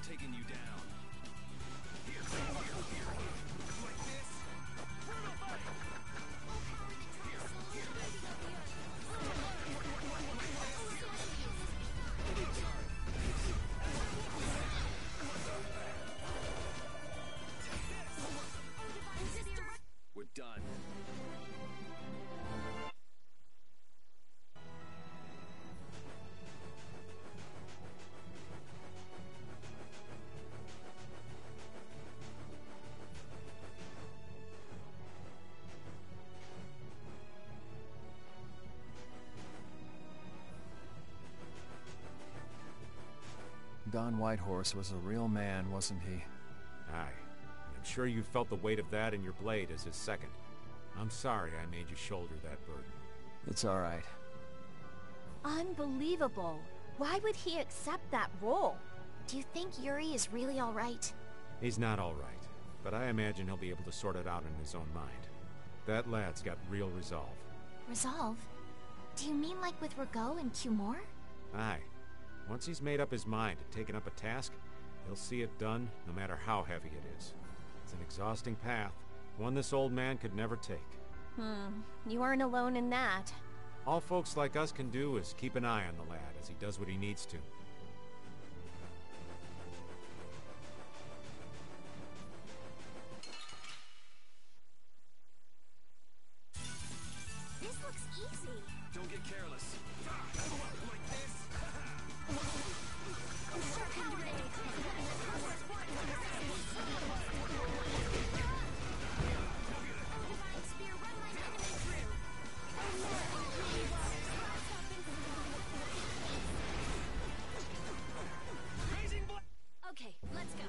S5: taking you down. We're done.
S14: Don Whitehorse was a real man, wasn't he?
S16: Aye. I'm sure you felt the weight of that in your blade as his second. I'm sorry I made you shoulder that burden.
S14: It's all right.
S15: Unbelievable. Why would he accept that role? Do you think Yuri is really all right?
S16: He's not all right, but I imagine he'll be able to sort it out in his own mind. That lad's got real resolve.
S15: Resolve? Do you mean like with Rigaud and Cumore?
S16: Aye. Once he's made up his mind and taken up a task, he'll see it done no matter how heavy it is. It's an exhausting path, one this old man could never take.
S3: You aren't alone in that.
S16: All folks like us can do is keep an eye on the lad as he does what he needs to.
S3: This looks easy.
S5: Don't get careless. Like this?
S3: Okay, let's go.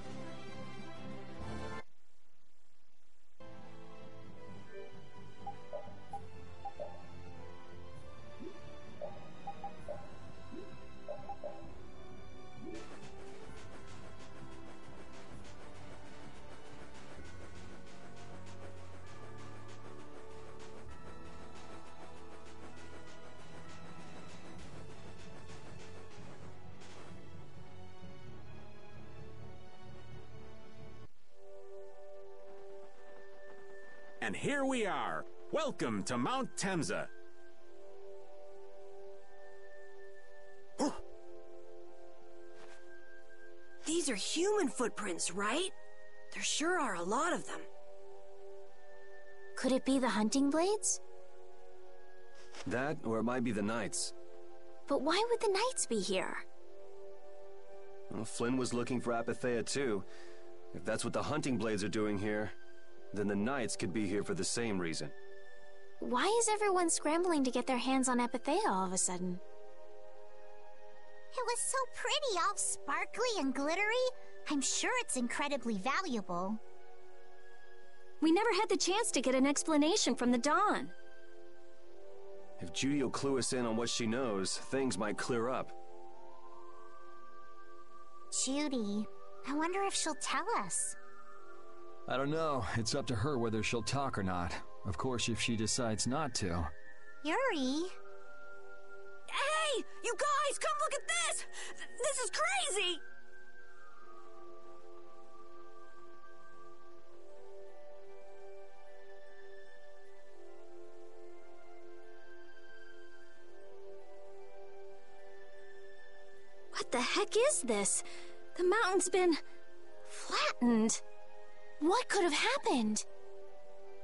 S12: And here we are. Welcome to Mount Temza.
S13: These are human footprints, right? There sure are a lot of them.
S3: Could it be the hunting blades?
S5: That, or it might be the Knights.
S3: But why would the Knights be here?
S5: Well, Flynn was looking for Apatheia too. If that's what the hunting blades are doing here, then the Knights could be here for the same reason.
S3: Why is everyone scrambling to get their hands on Apatheia all of a sudden?
S6: It was so pretty, all sparkly and glittery. I'm sure it's incredibly valuable.
S3: We never had the chance to get an explanation from the Dawn.
S5: If Judy will clue us in on what she knows, things might clear up.
S6: Judy, I wonder if she'll tell us.
S14: I don't know. It's up to her whether she'll talk or not. Of course, if she decides not to.
S6: Yuri?
S13: Hey! You guys, come look at this! This is crazy!
S3: What the heck is this? The mountain's been flattened. What could have happened?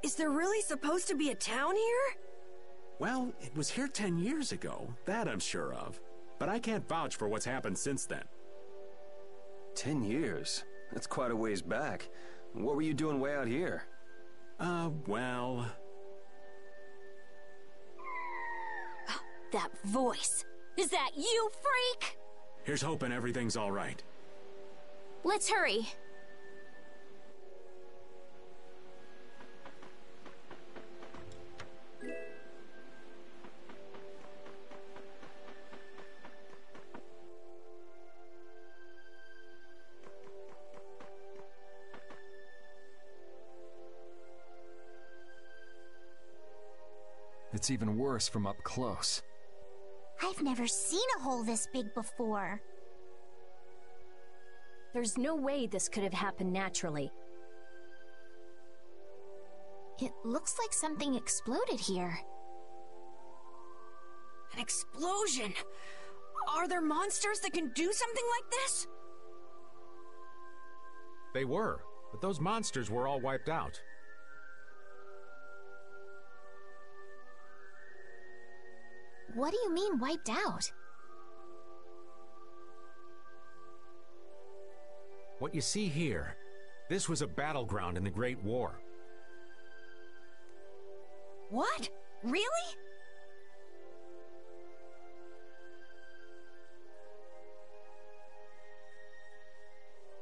S13: Is there really supposed to be a town here?
S12: Well, it was here 10 years ago. That I'm sure of. But I can't vouch for what's happened since then.
S5: 10 years? That's quite a ways back. What were you doing way out here?
S12: Well...
S3: That voice. Is that you, freak?
S12: Here's hoping everything's all right.
S3: Let's hurry.
S14: It's even worse from up close.
S6: I've never seen a hole this big before.
S3: There's no way this could have happened naturally.
S15: It looks like something exploded here.
S13: An explosion? Are there monsters that can do something like this?
S16: They were, but those monsters were all wiped out.
S15: What do you mean, wiped out?
S16: What you see here, this was a battleground in the Great War.
S13: What? Really?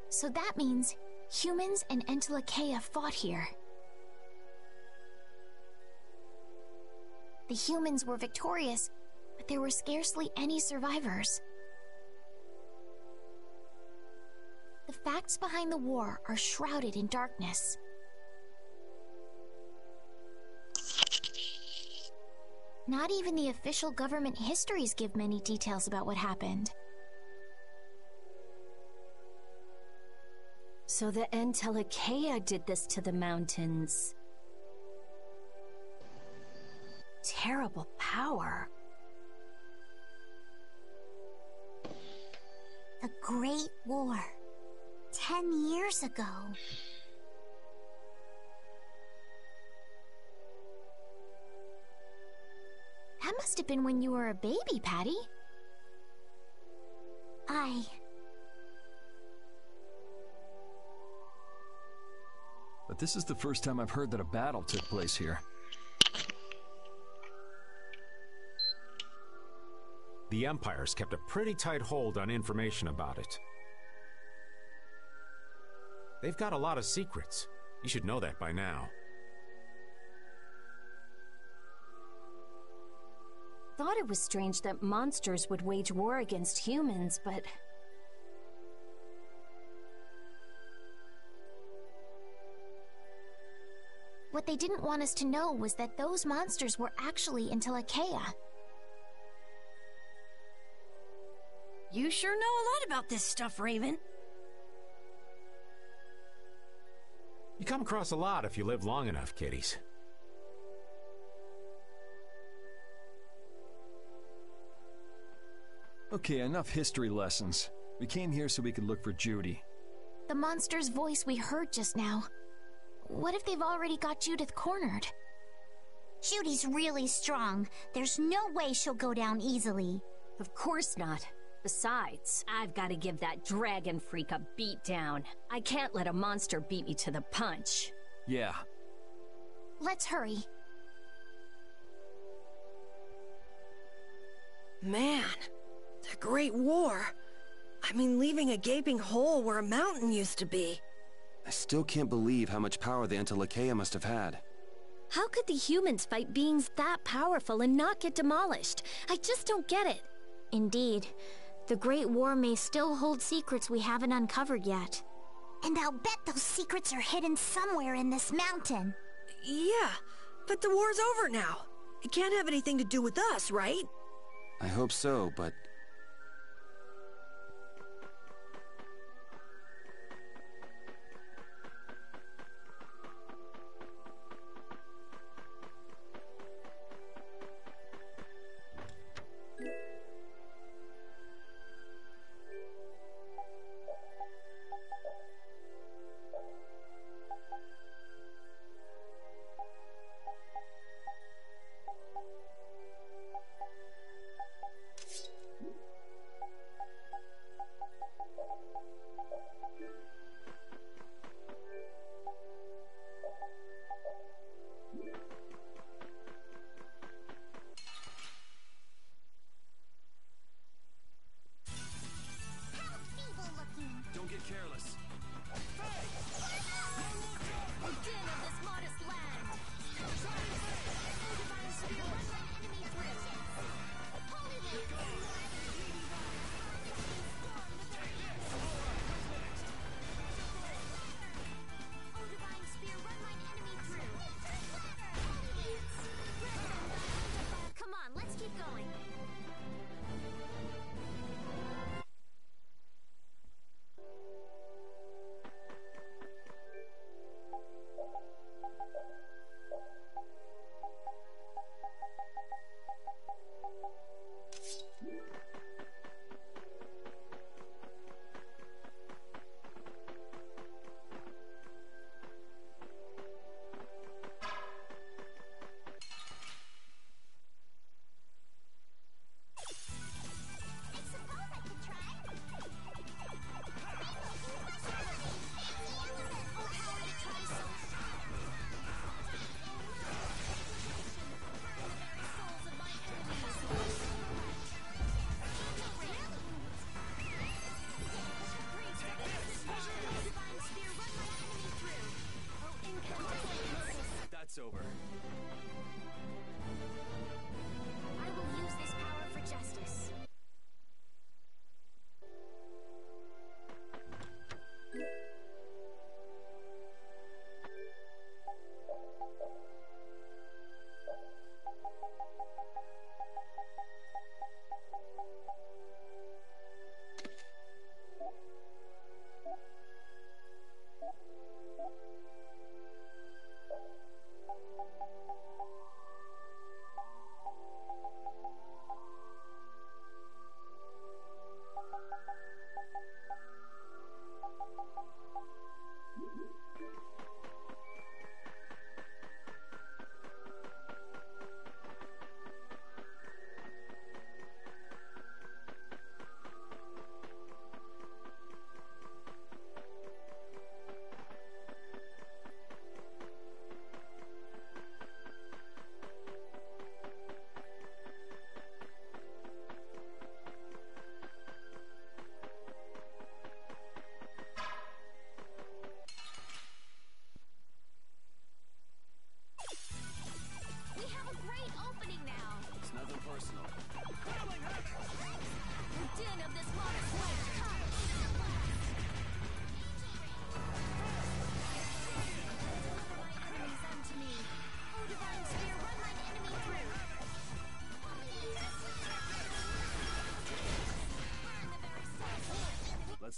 S15: So that means humans and Entelekea fought here. The humans were victorious, but there were scarcely any survivors. The facts behind the war are shrouded in darkness. Not even the official government histories give many details about what happened.
S3: So the Entelekea did this to the mountains. terrible power.
S6: The Great War. 10 years ago.
S15: That must have been when you were a baby, Patty.
S14: But this is the first time I've heard that a battle took place here.
S16: The Empire's kept a pretty tight hold on information about it. They've got a lot of secrets. You should know that by now.
S3: Thought it was strange that monsters would wage war against humans, but...
S15: What they didn't want us to know was that those monsters were actually Intellicaea.
S13: You sure know a lot about this stuff, Raven.
S16: You come across a lot if you live long enough, kiddies.
S14: Okay, enough history lessons. We came here so we could look for Judy.
S15: The monster's voice we heard just now. What if they've already got Judith cornered?
S6: Judy's really strong. There's no way she'll go down easily.
S3: Of course not. Besides, I've got to give that dragon freak a beat down. I can't let a monster beat me to the punch.
S14: Yeah.
S15: Let's hurry.
S13: Man, the Great War. I mean, leaving a gaping hole where a mountain used to be.
S5: I still can't believe how much power the Intellicaea must have had.
S3: How could the humans fight beings that powerful and not get demolished? I just don't get it.
S15: Indeed. The Great War may still hold secrets we haven't uncovered yet.
S6: And I'll bet those secrets are hidden somewhere in this mountain.
S13: Yeah, but the war's over now. It can't have anything to do with us, right?
S5: I hope so, but...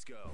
S5: go.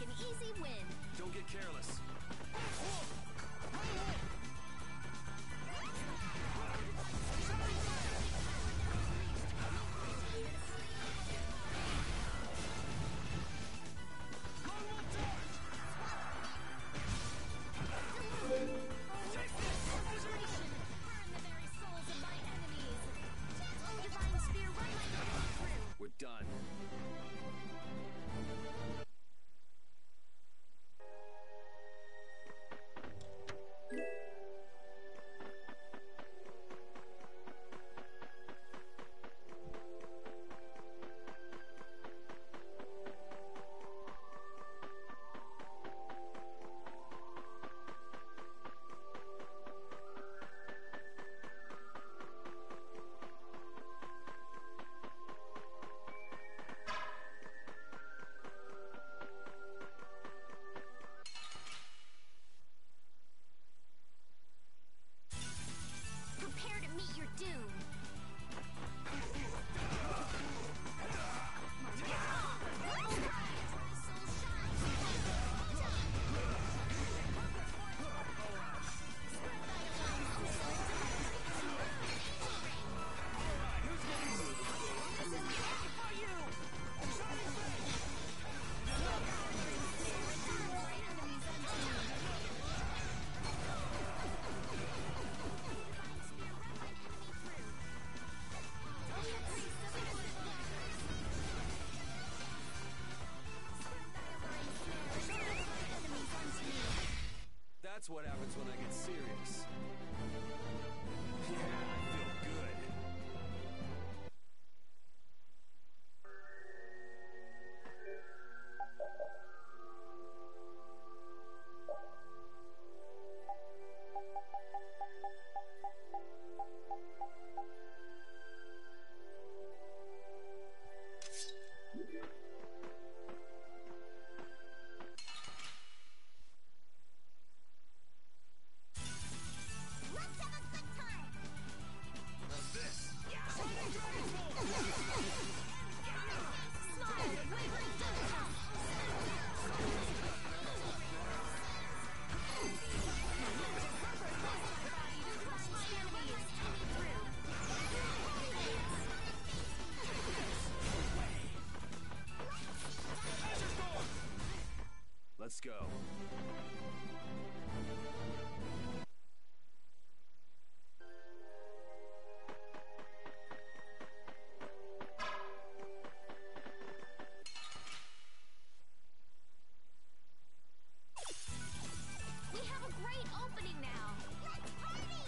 S3: An easy win.
S5: Don't get careless. We're done.
S3: Prepare to meet your doom.
S5: That's what happens when I get serious. Yeah, I feel good. Let's go.
S3: We have a great opening now. Let's party!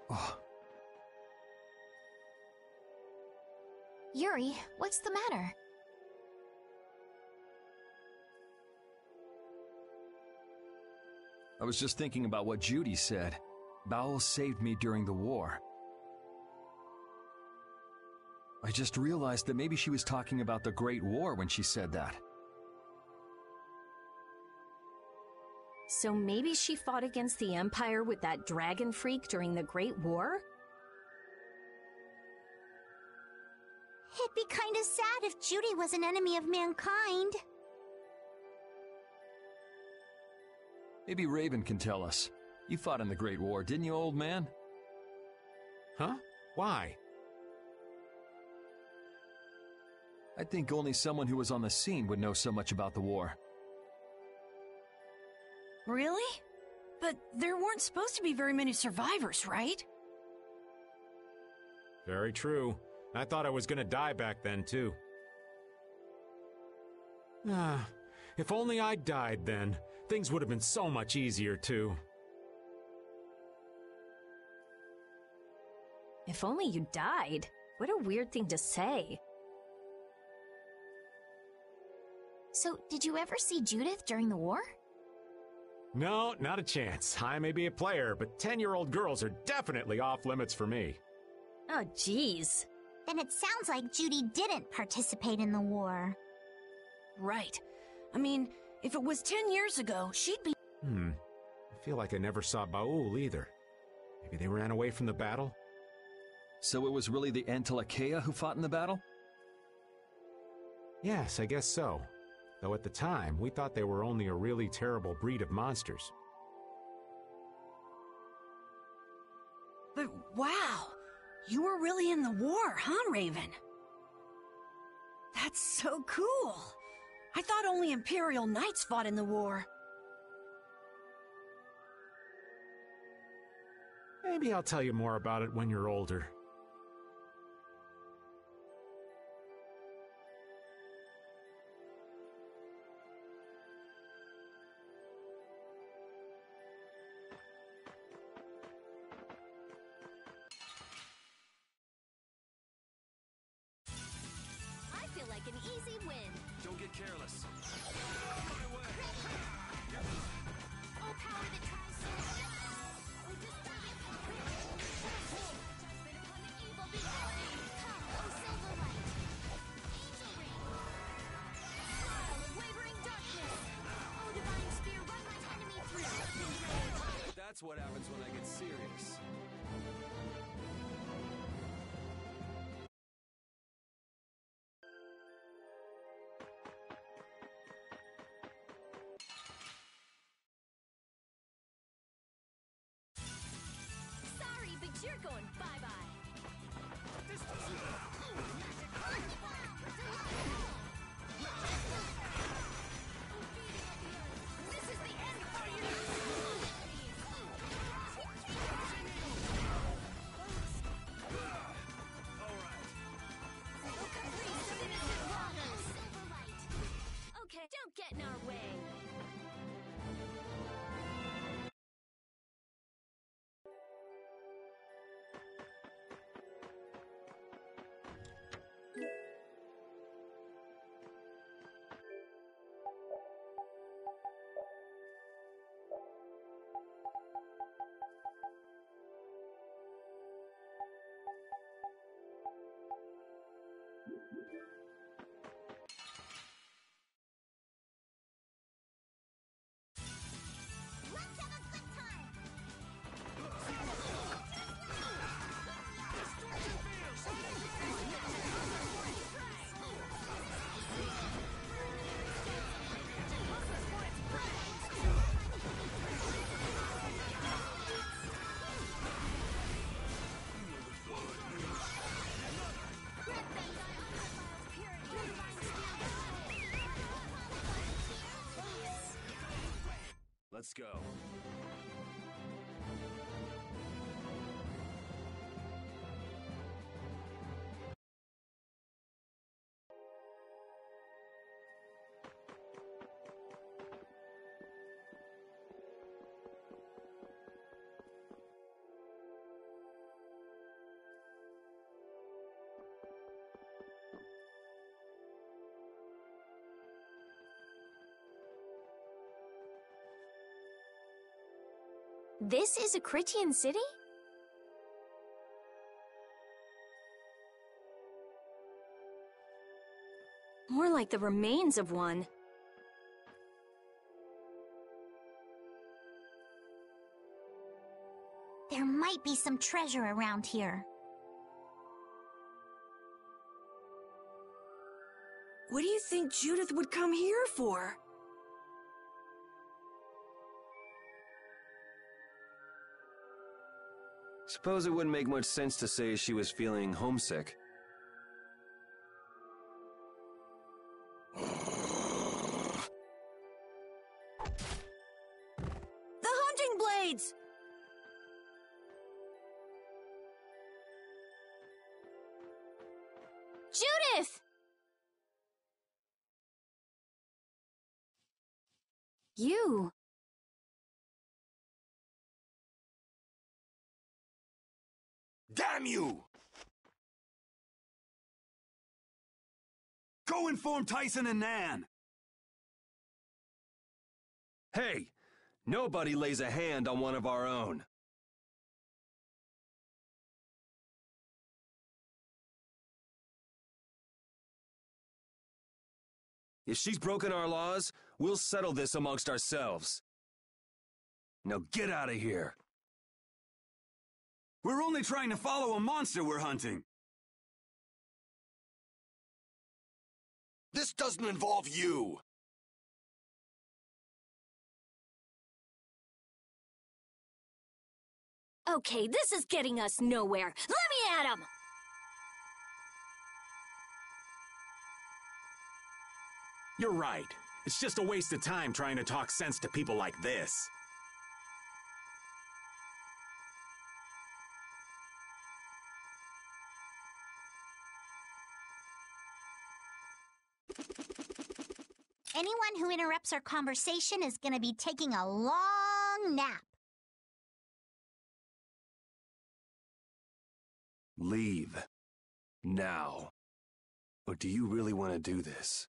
S14: Oh.
S15: Yuri, what's the matter?
S14: I was just thinking about what Judy said. Bowel saved me during the war. I just realized that maybe she was talking about the Great War when she said that.
S3: So maybe she fought against the Empire with that dragon freak during the Great War?
S6: It'd be kinda sad if Judy was an enemy of mankind.
S14: Maybe Raven can tell us. You fought in the Great War, didn't you, old man?
S16: Huh? Why?
S14: I think only someone who was on the scene would know so much about the war.
S13: Really? But there weren't supposed to be very many survivors, right?
S16: Very true. I thought I was gonna die back then, too. Ah, if only I'd died then. Things would have been so much easier, too.
S3: If only you died. What a weird thing to say.
S15: So, did you ever see Judith during the war?
S16: No, not a chance. I may be a player, but 10-year-old girls are definitely off limits for me.
S3: Oh, jeez.
S6: Then it sounds like Judy didn't participate in the war.
S13: Right. I mean, if it was 10 years ago, she'd be...
S16: I feel like I never saw Baul either. Maybe they ran away from the battle?
S14: So it was really the Antilochea who fought in the battle?
S16: Yes, I guess so. Though at the time, we thought they were only a really terrible breed of monsters.
S13: But wow! You were really in the war, huh, Raven? That's so cool! I thought only Imperial Knights fought in the war.
S16: Maybe I'll tell you more about it when you're older.
S8: I feel like an easy win.
S5: Don't get careless.
S8: Oh, power that tries so Oh, destroy it. Judgment upon the evil before me. Come, oh, silver light. Angel ring. Smile of wavering darkness. Oh, divine spear, run my enemy through.
S5: That's what happens when I get serious.
S8: Sorry, but you're going bye-bye. This is the end for you! Okay, don't get in our way.
S6: Let's have a good time!
S5: Let's go.
S3: This is a Critian city? More like the remains of one.
S6: There might be some treasure around here.
S13: What do you think Judith would come here for?
S5: Suppose it wouldn't make much sense to say she was feeling homesick.
S13: The hunting blades!
S3: Judith! You.
S17: Damn you! Go inform Tyson and Nan!
S5: Hey! Nobody lays a hand on one of our own. If she's broken our laws, we'll settle this amongst ourselves. Now get out of here.
S17: We're only trying to follow a monster we're hunting.
S7: This doesn't involve you.
S3: Okay, this is getting us nowhere. Let me at him!
S12: You're right. It's just a waste of time trying to talk sense to people like this.
S6: Anyone who interrupts our conversation is gonna be taking a long nap.
S5: Leave. Now. Or do you really want to do this?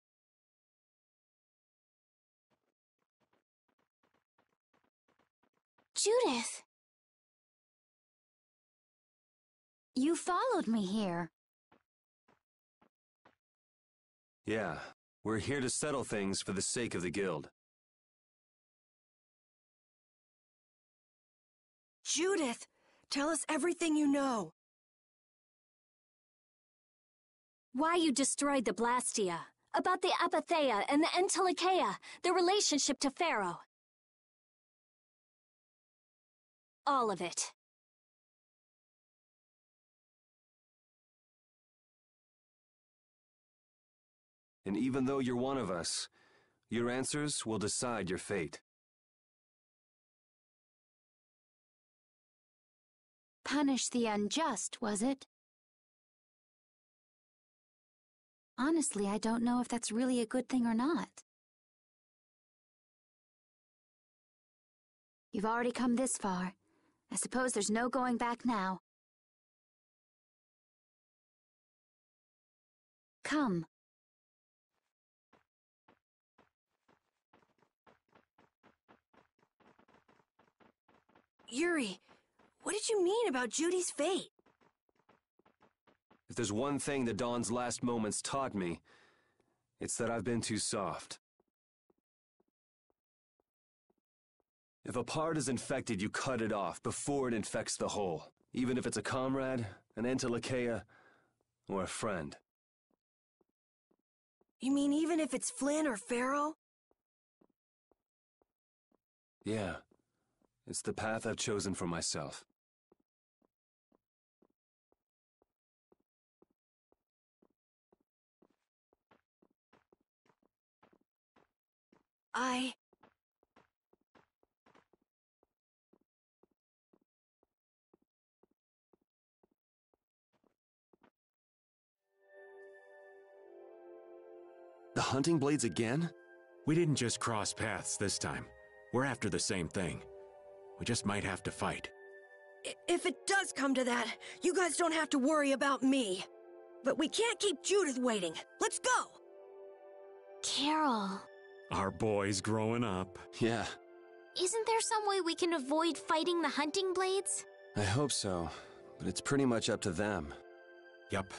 S3: Judith! You followed me here.
S5: Yeah, we're here to settle things for the sake of the guild.
S13: Judith, tell us everything you know.
S3: Why you destroyed the Blastia, about the Apatheia and the Entelikeia, their relationship to Pharaoh. All of it.
S5: And even though you're one of us, your answers will decide your fate.
S15: Punish the unjust, was it? Honestly, I don't know if that's really a good thing or not. You've already come this far. I suppose there's no going back now. Come.
S13: Yuri, what did you mean about Judy's fate?
S5: If there's one thing the Dawn's last moments taught me, it's that I've been too soft. If a part is infected, you cut it off before it infects the whole, even if it's a comrade, an Entelikeia, or a friend.
S13: You mean even if it's Flynn or Pharaoh?
S5: Yeah, it's the path I've chosen for myself. The hunting blades again?
S12: We didn't just cross paths this time. We're after the same thing. We just might have to fight.
S13: If it does come to that, you guys don't have to worry about me. But we can't keep Judith waiting. Let's go!
S3: Carol.
S12: Our boy's growing up.
S5: Yeah,
S3: Isn't there some way we can avoid fighting the hunting blades?
S5: I hope so, but it's pretty much up to them.
S12: Yup,